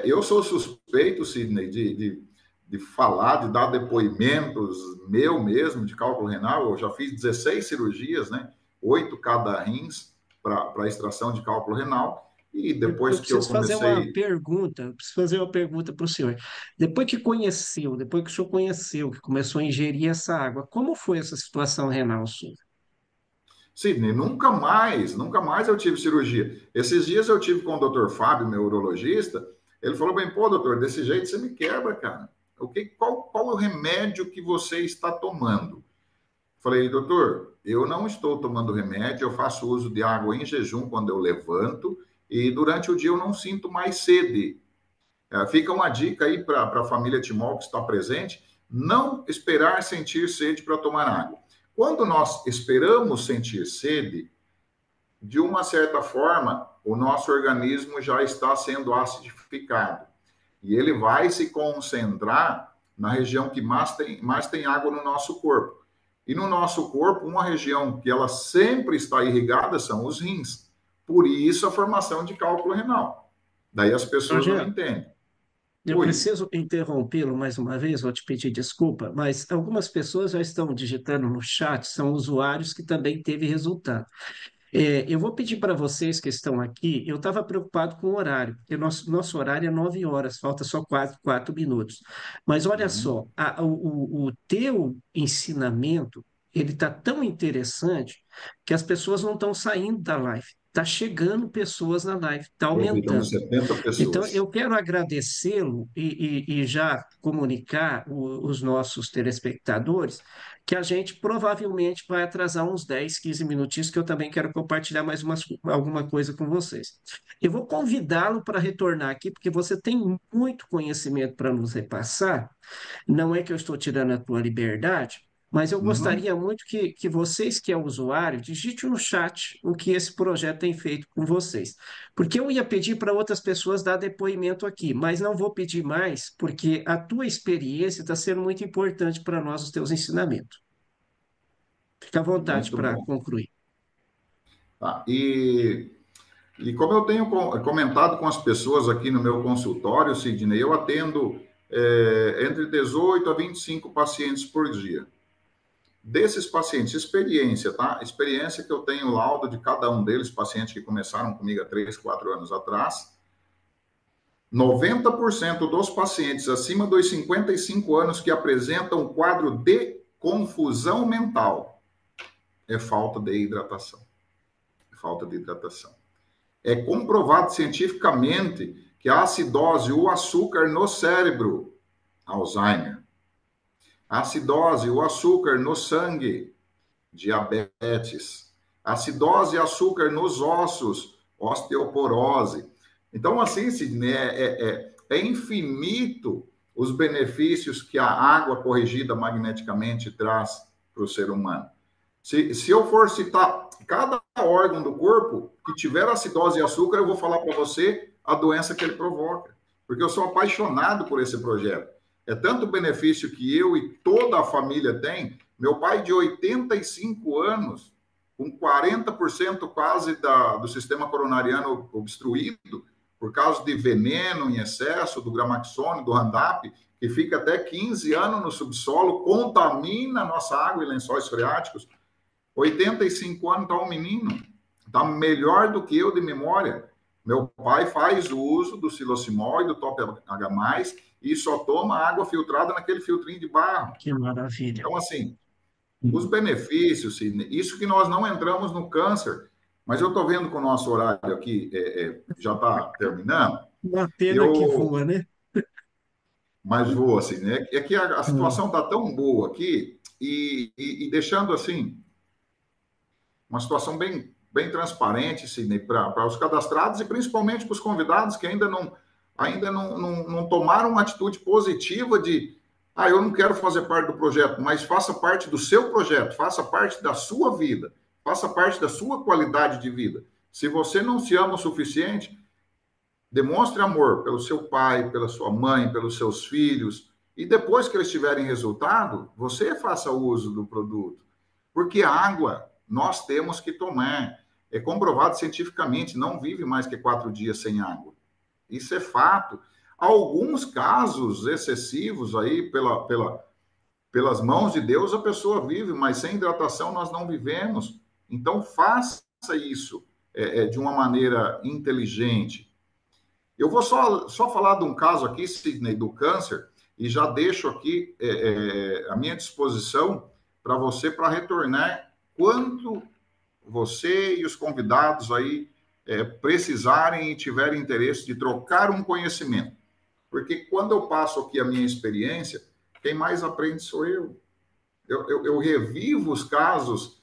[SPEAKER 2] eu sou suspeito, Sidney, de falar, de dar depoimentos meu mesmo de cálculo renal. Eu já fiz 16 cirurgias, né? 8 cada rins para extração de cálculo renal. E
[SPEAKER 1] Eu
[SPEAKER 2] depois que eu
[SPEAKER 1] preciso fazer uma
[SPEAKER 2] comecei.
[SPEAKER 1] pergunta, eu preciso fazer uma pergunta para o senhor. Depois que o senhor conheceu, que começou a ingerir essa água, como foi essa situação renal sua?
[SPEAKER 2] Sidney, nunca mais eu tive cirurgia. Esses dias eu tive com o doutor Fábio, meu urologista. Ele falou bem, pô, doutor, desse jeito você me quebra, cara. Qual é o remédio que você está tomando? Falei, doutor, eu não estou tomando remédio, eu faço uso de água em jejum quando eu levanto e durante o dia eu não sinto mais sede. Fica uma dica aí para a família Timol que está presente, não esperar sentir sede para tomar água. Quando nós esperamos sentir sede, de uma certa forma, o nosso organismo já está sendo acidificado e ele vai se concentrar na região que mais tem água no nosso corpo. E no nosso corpo, uma região que ela sempre está irrigada são os rins. Por isso a formação de cálculo renal. Daí as pessoas não
[SPEAKER 1] Rogério,
[SPEAKER 2] entendem.
[SPEAKER 1] eu
[SPEAKER 2] Oi.
[SPEAKER 1] preciso interrompê-lo mais uma vez, vou te pedir desculpa, mas algumas pessoas já estão digitando no chat, são usuários que também teve resultado. Eu vou pedir para vocês que estão aqui, eu estava preocupado com o horário, porque nosso horário é 9 horas, falta só 4 minutos. Mas olha só,
[SPEAKER 2] Uhum.
[SPEAKER 1] o teu ensinamento, ele está tão interessante que as pessoas não estão saindo da live. Está chegando pessoas na live, está
[SPEAKER 2] Viramos
[SPEAKER 1] aumentando.
[SPEAKER 2] 70
[SPEAKER 1] Então,
[SPEAKER 2] pessoas.
[SPEAKER 1] eu quero agradecê-lo e já comunicar os nossos telespectadores que a gente provavelmente vai atrasar uns 10, 15 minutinhos, que eu também quero compartilhar mais alguma coisa com vocês. Eu vou convidá-lo para retornar aqui, porque você tem muito conhecimento para nos repassar, não é que eu estou tirando a tua liberdade, mas eu
[SPEAKER 2] Uhum.
[SPEAKER 1] gostaria muito que vocês, que é usuário, digite no chat o que esse projeto tem feito com vocês. Porque eu ia pedir para outras pessoas dar depoimento aqui, mas não vou pedir mais, porque a tua experiência está sendo muito importante para nós, os teus ensinamentos. Fica à vontade
[SPEAKER 2] Muito
[SPEAKER 1] para
[SPEAKER 2] bom.
[SPEAKER 1] concluir.
[SPEAKER 2] Tá? E como eu tenho comentado com as pessoas aqui no meu consultório, Sidney, eu atendo entre 18 a 25 pacientes por dia. Desses pacientes, experiência, tá? Experiência que eu tenho laudo de cada um deles, pacientes que começaram comigo há 3, 4 anos atrás. 90% dos pacientes acima dos 55 anos que apresentam quadro de confusão mental é falta de hidratação. É falta de hidratação. É comprovado cientificamente que a acidose, o açúcar no cérebro, Alzheimer, a acidose, o açúcar no sangue, diabetes, acidose e açúcar nos ossos, osteoporose. Então, assim, Sidney, é infinito os benefícios que a água corrigida magneticamente traz para o ser humano. Se eu for citar cada órgão do corpo que tiver acidose e açúcar, eu vou falar para você a doença que ele provoca. Porque eu sou apaixonado por esse projeto. É tanto benefício que eu e toda a família tem. Meu pai, de 85 anos, com 40% quase do sistema coronariano obstruído, por causa de veneno em excesso, do gramaxone, do Roundup, que fica até 15 anos no subsolo, contamina a nossa água e lençóis freáticos. 85 anos está um menino, está melhor do que eu de memória. Meu pai faz o uso do Silocimol e do Top H+, e só toma água filtrada naquele filtrinho de barro.
[SPEAKER 1] Que maravilha.
[SPEAKER 2] Então, assim, os benefícios, isso que nós não entramos no câncer, mas eu estou vendo que o nosso horário aqui já está terminando,
[SPEAKER 1] Uma pena que
[SPEAKER 2] eu,
[SPEAKER 1] voa, né?
[SPEAKER 2] mas vou assim, né? É que a
[SPEAKER 1] Hum.
[SPEAKER 2] situação está tão boa aqui, e deixando assim, uma situação bem transparente, Sidney, para os cadastrados e principalmente para os convidados que ainda não tomaram uma atitude positiva de eu não quero fazer parte do projeto, mas faça parte do seu projeto, faça parte da sua vida, faça parte da sua qualidade de vida. Se você não se ama o suficiente, demonstre amor pelo seu pai, pela sua mãe, pelos seus filhos, e depois que eles tiverem resultado, você faça uso do produto. Porque a água nós temos que tomar. É comprovado cientificamente, não vive mais que 4 dias sem água. Isso é fato. Alguns casos excessivos aí, pelas mãos de Deus, a pessoa vive, mas sem hidratação nós não vivemos. Então, faça isso de uma maneira inteligente. Eu vou só falar de um caso aqui, Sidney, do câncer, e já deixo aqui à minha disposição para retornar quando você e os convidados aí precisarem e tiverem interesse de trocar um conhecimento. Porque quando eu passo aqui a minha experiência, quem mais aprende sou eu. Eu revivo os casos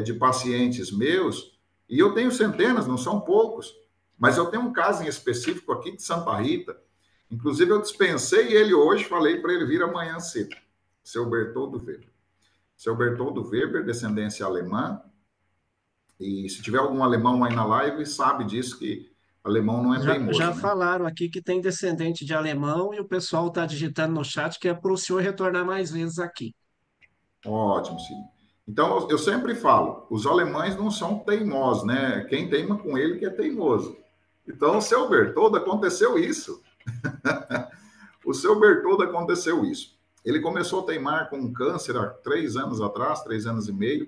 [SPEAKER 2] de pacientes meus, e eu tenho centenas, não são poucos, mas eu tenho um caso em específico aqui de Santa Rita. Inclusive, eu dispensei ele hoje, falei para ele vir amanhã cedo. Seu Bertoldo Weber. Seu Bertoldo Weber, descendência alemã, e se tiver algum alemão aí na live, sabe disso, que alemão não é
[SPEAKER 1] Já
[SPEAKER 2] teimoso, né?
[SPEAKER 1] falaram aqui que tem descendente de alemão e o pessoal está digitando no chat que é para o senhor retornar mais vezes aqui.
[SPEAKER 2] Ótimo, sim. Então, eu sempre falo, os alemães não são teimosos, né? Quem teima com ele que é teimoso. Então, o seu Bertoldo aconteceu isso. O seu Bertoldo aconteceu isso. Ele começou a teimar com um câncer há 3 anos atrás, 3 anos e meio,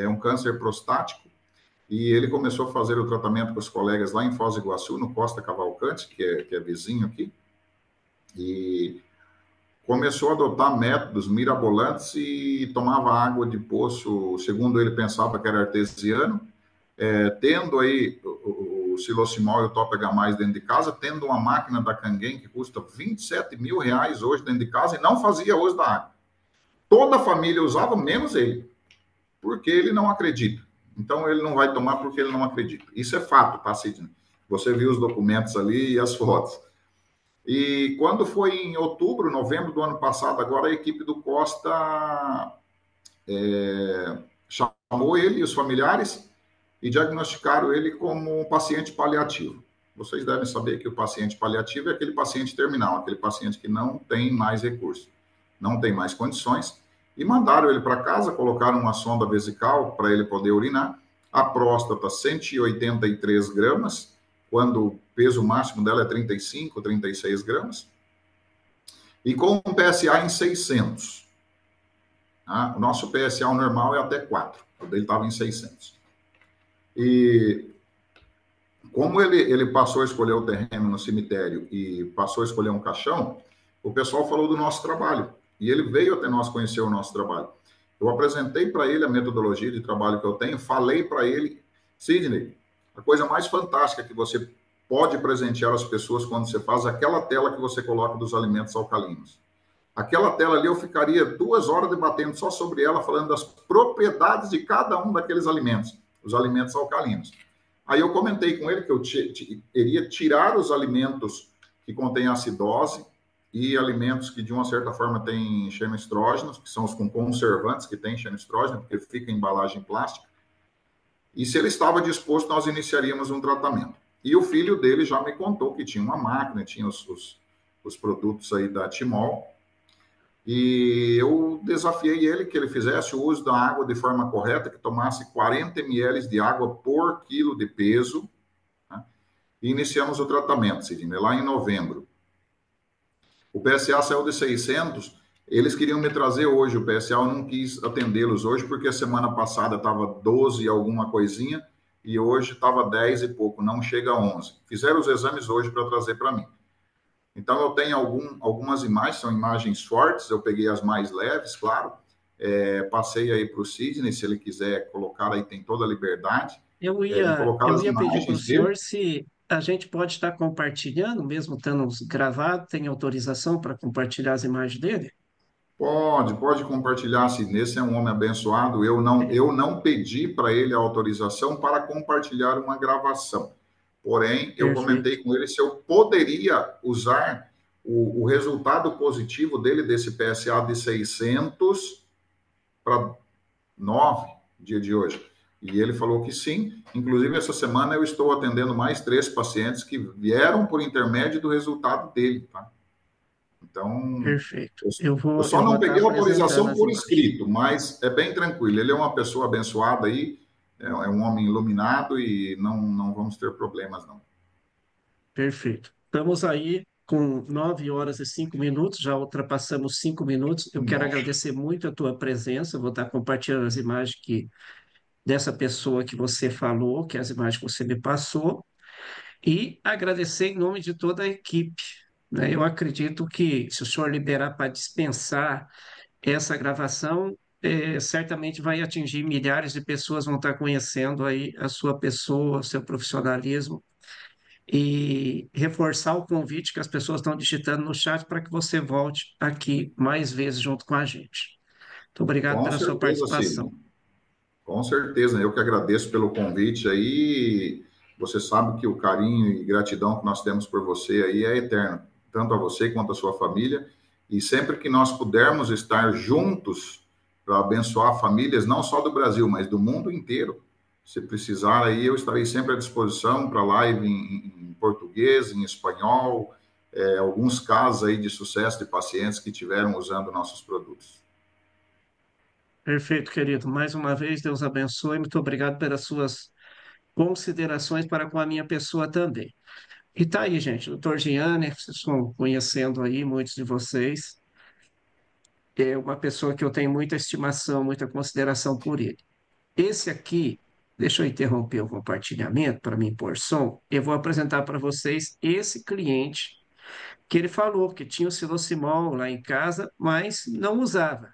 [SPEAKER 2] um câncer prostático, e ele começou a fazer o tratamento com os colegas lá em Foz do Iguaçu, no Costa Cavalcante, que é vizinho aqui, e começou a adotar métodos mirabolantes e tomava água de poço, segundo ele pensava que era artesiano, tendo aí o Silocimol e o Top H+, dentro de casa, tendo uma máquina da Kangen que custa R$ 27.000 hoje dentro de casa e não fazia uso da água. Toda a família usava, menos ele, porque ele não acredita. Então, ele não vai tomar porque ele não acredita. Isso é fato, tá, Sidney? Você viu os documentos ali e as fotos. E quando foi em outubro, novembro do ano passado, agora a equipe do Costa chamou ele e os familiares e diagnosticaram ele como um paciente paliativo. Vocês devem saber que o paciente paliativo é aquele paciente terminal, aquele paciente que não tem mais recursos, não tem mais condições, e mandaram ele para casa, colocaram uma sonda vesical para ele poder urinar, a próstata 183 gramas, quando o peso máximo dela é 35, 36 gramas, e com um PSA em 600. O nosso PSA normal é até 4, o dele estava em 600. E como ele passou a escolher o terreno no cemitério e passou a escolher um caixão, o pessoal falou do nosso trabalho. E ele veio até nós conhecer o nosso trabalho. Eu apresentei para ele a metodologia de trabalho que eu tenho, falei para ele, Sidney, a coisa mais fantástica que você pode presentear as pessoas quando você faz aquela tela que você coloca dos alimentos alcalinos. Aquela tela ali eu ficaria 2 horas debatendo só sobre ela, falando das propriedades de cada um daqueles alimentos, os alimentos alcalinos. Aí eu comentei com ele que eu iria tirar os alimentos que contêm acidose e alimentos que, de uma certa forma, têm xenoestrógenos, que são os com conservantes que têm xenoestrógeno, porque fica em embalagem plástica. E se ele estava disposto, nós iniciaríamos um tratamento. E o filho dele já me contou que tinha uma máquina, tinha os produtos aí da Timol, E eu desafiei ele que ele fizesse o uso da água de forma correta, que tomasse 40 ml de água por quilo de peso, né? E iniciamos o tratamento, Sidney, lá em novembro. O PSA saiu de 600, eles queriam me trazer hoje, o PSA eu não quis atendê-los hoje, porque a semana passada estava 12 e alguma coisinha, e hoje estava 10 e pouco, não chega a 11. Fizeram os exames hoje para trazer para mim. Então, eu tenho algumas imagens, são imagens fortes, eu peguei as mais leves, claro, passei aí para o Sidney, se ele quiser colocar aí, tem toda a liberdade de colocar
[SPEAKER 1] Eu
[SPEAKER 2] as
[SPEAKER 1] ia pedir para o
[SPEAKER 2] imagens dele.
[SPEAKER 1] senhor se a gente pode estar compartilhando, mesmo estando gravado, tem autorização para compartilhar as imagens dele?
[SPEAKER 2] Pode compartilhar, Sidney, esse é um homem abençoado, eu não pedi para ele a autorização para compartilhar uma gravação, porém, eu
[SPEAKER 1] Perfeito.
[SPEAKER 2] comentei com ele se eu poderia usar o resultado positivo dele, desse PSA de 600 para 9, dia de hoje. E ele falou que sim. Inclusive, essa semana eu estou atendendo mais 3 pacientes que vieram por intermédio do resultado dele, tá? Então,
[SPEAKER 1] Perfeito.
[SPEAKER 2] eu, eu
[SPEAKER 1] Eu
[SPEAKER 2] só
[SPEAKER 1] vou
[SPEAKER 2] não
[SPEAKER 1] estar
[SPEAKER 2] peguei
[SPEAKER 1] apresentando
[SPEAKER 2] autorização
[SPEAKER 1] as
[SPEAKER 2] por
[SPEAKER 1] imagens.
[SPEAKER 2] escrito, mas é bem tranquilo. Ele é uma pessoa abençoada aí, é um homem iluminado e não vamos ter problemas, não.
[SPEAKER 1] Perfeito. Estamos aí com 9 horas e 5 minutos, já ultrapassamos 5 minutos. Eu quero
[SPEAKER 2] Nossa,
[SPEAKER 1] agradecer muito a tua presença. Vou estar compartilhando as imagens dessa pessoa que você falou, que é as imagens que você me passou, e agradecer em nome de toda a equipe. Né? Eu acredito que, se o senhor liberar para dispensar essa gravação, certamente vai atingir milhares de pessoas, vão estar conhecendo aí a sua pessoa, o seu profissionalismo, e reforçar o convite que as pessoas estão digitando no chat para que você volte aqui mais vezes junto com a gente. Muito obrigado
[SPEAKER 2] com
[SPEAKER 1] pela sua
[SPEAKER 2] certeza,
[SPEAKER 1] participação.
[SPEAKER 2] Sidney. Com certeza, eu que agradeço pelo convite aí. Você sabe que o carinho e gratidão que nós temos por você aí é eterno, tanto a você quanto a sua família. E sempre que nós pudermos estar juntos para abençoar famílias, não só do Brasil, mas do mundo inteiro, se precisar aí, eu estarei sempre à disposição para live em português, em espanhol, alguns casos aí de sucesso de pacientes que tiveram usando nossos produtos.
[SPEAKER 1] Perfeito, querido. Mais uma vez, Deus abençoe. Muito obrigado pelas suas considerações para com a minha pessoa também. E tá aí, gente, doutor Gianni, vocês estão conhecendo aí, muitos de vocês, é uma pessoa que eu tenho muita estimação, muita consideração por ele. Esse aqui, deixa eu interromper o compartilhamento para me pôr som, eu vou apresentar para vocês esse cliente que ele falou que tinha o Silocimol lá em casa, mas não usava.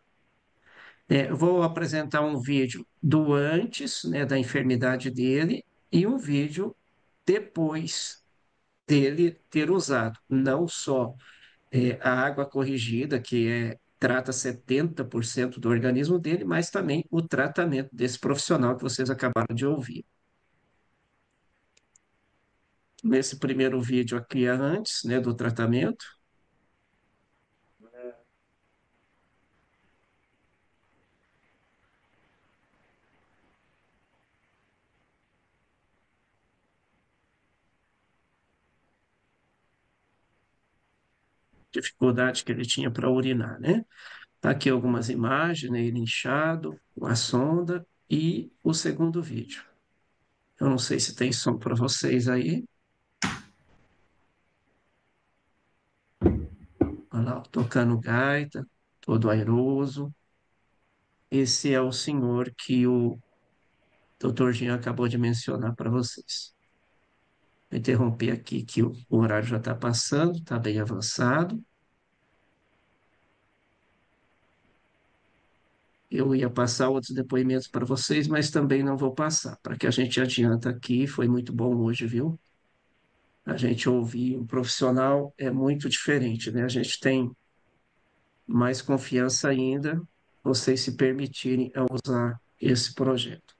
[SPEAKER 1] Eu vou apresentar um vídeo do antes, né, da enfermidade dele e um vídeo depois dele ter usado não só a água corrigida, trata 70% do organismo dele, mas também o tratamento desse profissional que vocês acabaram de ouvir. Nesse primeiro vídeo aqui é antes, né, do tratamento. Dificuldade que ele tinha para urinar, né? Tá aqui algumas imagens, né, ele inchado, com a sonda e o segundo vídeo. Eu não sei se tem som para vocês aí. Olha lá, tocando gaita, todo airoso. Esse é o senhor que o doutor Jean acabou de mencionar para vocês. Vou interromper aqui que o horário já está passando, está bem avançado. Eu ia passar outros depoimentos para vocês, mas também não vou passar, para que a gente adianta aqui. Foi muito bom hoje, viu? A gente ouvir um profissional é muito diferente, né? A gente tem mais confiança ainda, vocês se permitirem a usar esse projeto.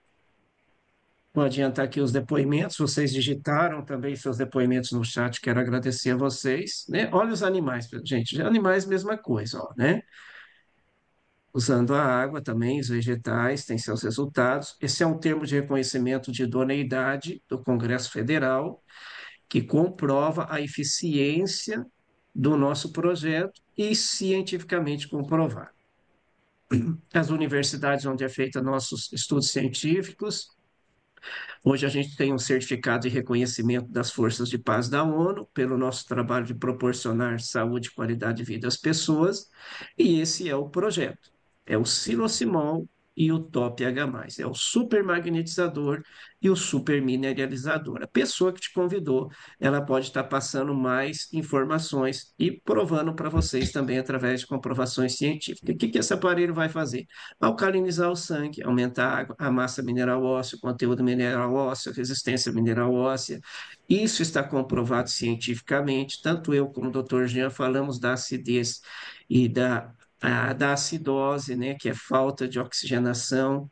[SPEAKER 1] Vou adiantar aqui os depoimentos, vocês digitaram também seus depoimentos no chat, quero agradecer a vocês, né? Olha os animais, gente, animais mesma coisa, ó, né? Usando a água também, os vegetais têm seus resultados. Esse é um termo de reconhecimento de idoneidade do Congresso Federal, que comprova a eficiência do nosso projeto e cientificamente comprovado. As universidades onde é feita nossos estudos científicos. Hoje a gente tem um certificado de reconhecimento das forças de paz da ONU pelo nosso trabalho de proporcionar saúde e qualidade de vida às pessoas, e esse é o projeto. É o Silocimol e o Top-H+, é o supermagnetizador e o supermineralizador. A pessoa que te convidou, ela pode estar passando mais informações e provando para vocês também através de comprovações científicas. O que que esse aparelho vai fazer? Alcalinizar o sangue, aumentar a massa mineral óssea, o conteúdo mineral ósseo, a resistência mineral óssea. Isso está comprovado cientificamente. Tanto eu como o Dr. Jean falamos da acidez e da acidose, né, que é falta de oxigenação,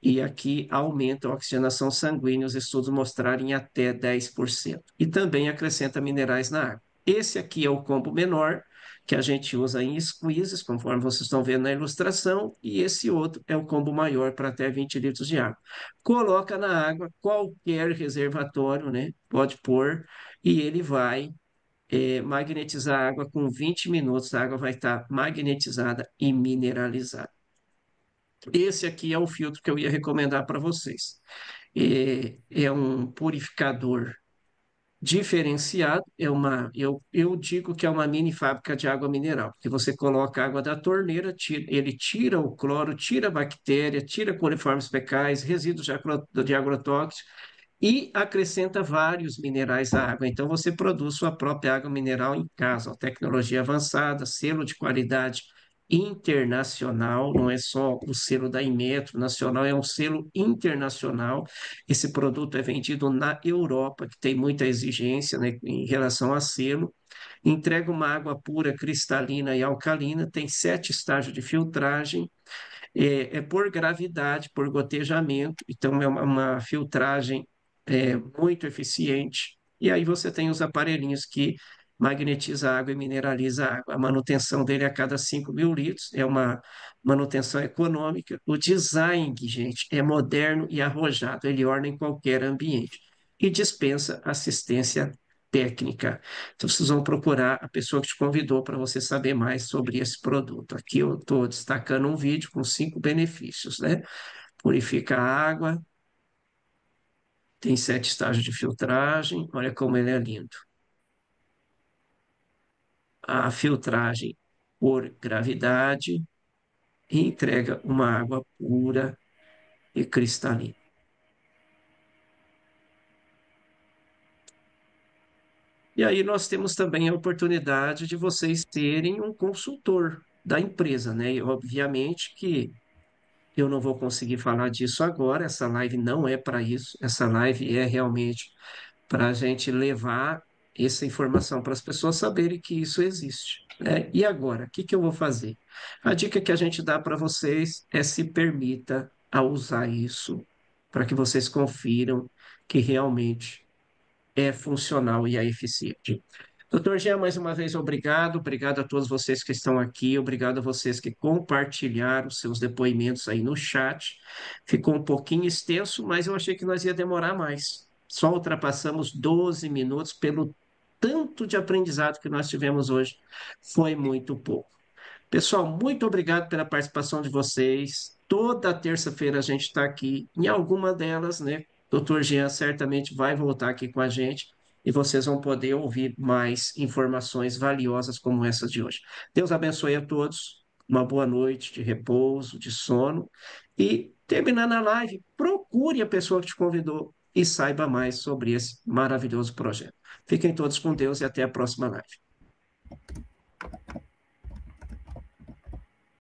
[SPEAKER 1] e aqui aumenta a oxigenação sanguínea, os estudos mostrarem até 10%. E também acrescenta minerais na água. Esse aqui é o combo menor, que a gente usa em squeezes, conforme vocês estão vendo na ilustração, e esse outro é o combo maior para até 20 litros de água. Coloca na água qualquer reservatório, né? Pode pôr, e ele vai magnetizar a água com 20 minutos, a água vai estar magnetizada e mineralizada. Esse aqui é o filtro que eu ia recomendar para vocês. É um purificador diferenciado, eu digo que é uma mini fábrica de água mineral, porque você coloca a água da torneira, ele tira o cloro, tira a bactéria, tira coliformes fecais, resíduos de agrotóxicos, e acrescenta vários minerais à água. Então, você produz sua própria água mineral em casa, ó, tecnologia avançada, selo de qualidade internacional, não é só o selo da Inmetro nacional, é um selo internacional. Esse produto é vendido na Europa, que tem muita exigência, né, em relação a selo. Entrega uma água pura, cristalina e alcalina, tem 7 estágios de filtragem, por gravidade, por gotejamento, então é uma filtragem muito eficiente. E aí você tem os aparelhinhos que magnetiza a água e mineraliza a água. A manutenção dele é a cada 5.000 litros, é uma manutenção econômica. O design, gente, é moderno e arrojado, ele orna em qualquer ambiente e dispensa assistência técnica. Então, vocês vão procurar a pessoa que te convidou para você saber mais sobre esse produto. Aqui eu estou destacando um vídeo com 5 benefícios, né? Purifica a água, tem 7 estágios de filtragem, olha como ele é lindo. A filtragem por gravidade e entrega uma água pura e cristalina. E aí nós temos também a oportunidade de vocês serem um consultor da empresa, né? E obviamente que eu não vou conseguir falar disso agora, essa live não é para isso, essa live é realmente para a gente levar essa informação para as pessoas saberem que isso existe, né? E agora, o que que eu vou fazer? A dica que a gente dá para vocês é se permita a usar isso, para que vocês confiram que realmente é funcional e é eficiente. Doutor Jean, mais uma vez, obrigado. Obrigado a todos vocês que estão aqui. Obrigado a vocês que compartilharam seus depoimentos aí no chat. Ficou um pouquinho extenso, mas eu achei que nós ia demorar mais. Só ultrapassamos 12 minutos pelo tanto de aprendizado que nós tivemos hoje. Foi muito pouco. Pessoal, muito obrigado pela participação de vocês. Toda terça-feira a gente está aqui, em alguma delas, né? Doutor Jean certamente vai voltar aqui com a gente e vocês vão poder ouvir mais informações valiosas como essa de hoje. Deus abençoe a todos, uma boa noite de repouso, de sono e, terminando a live, procure a pessoa que te convidou e saiba mais sobre esse maravilhoso projeto. Fiquem todos com Deus e até a próxima live.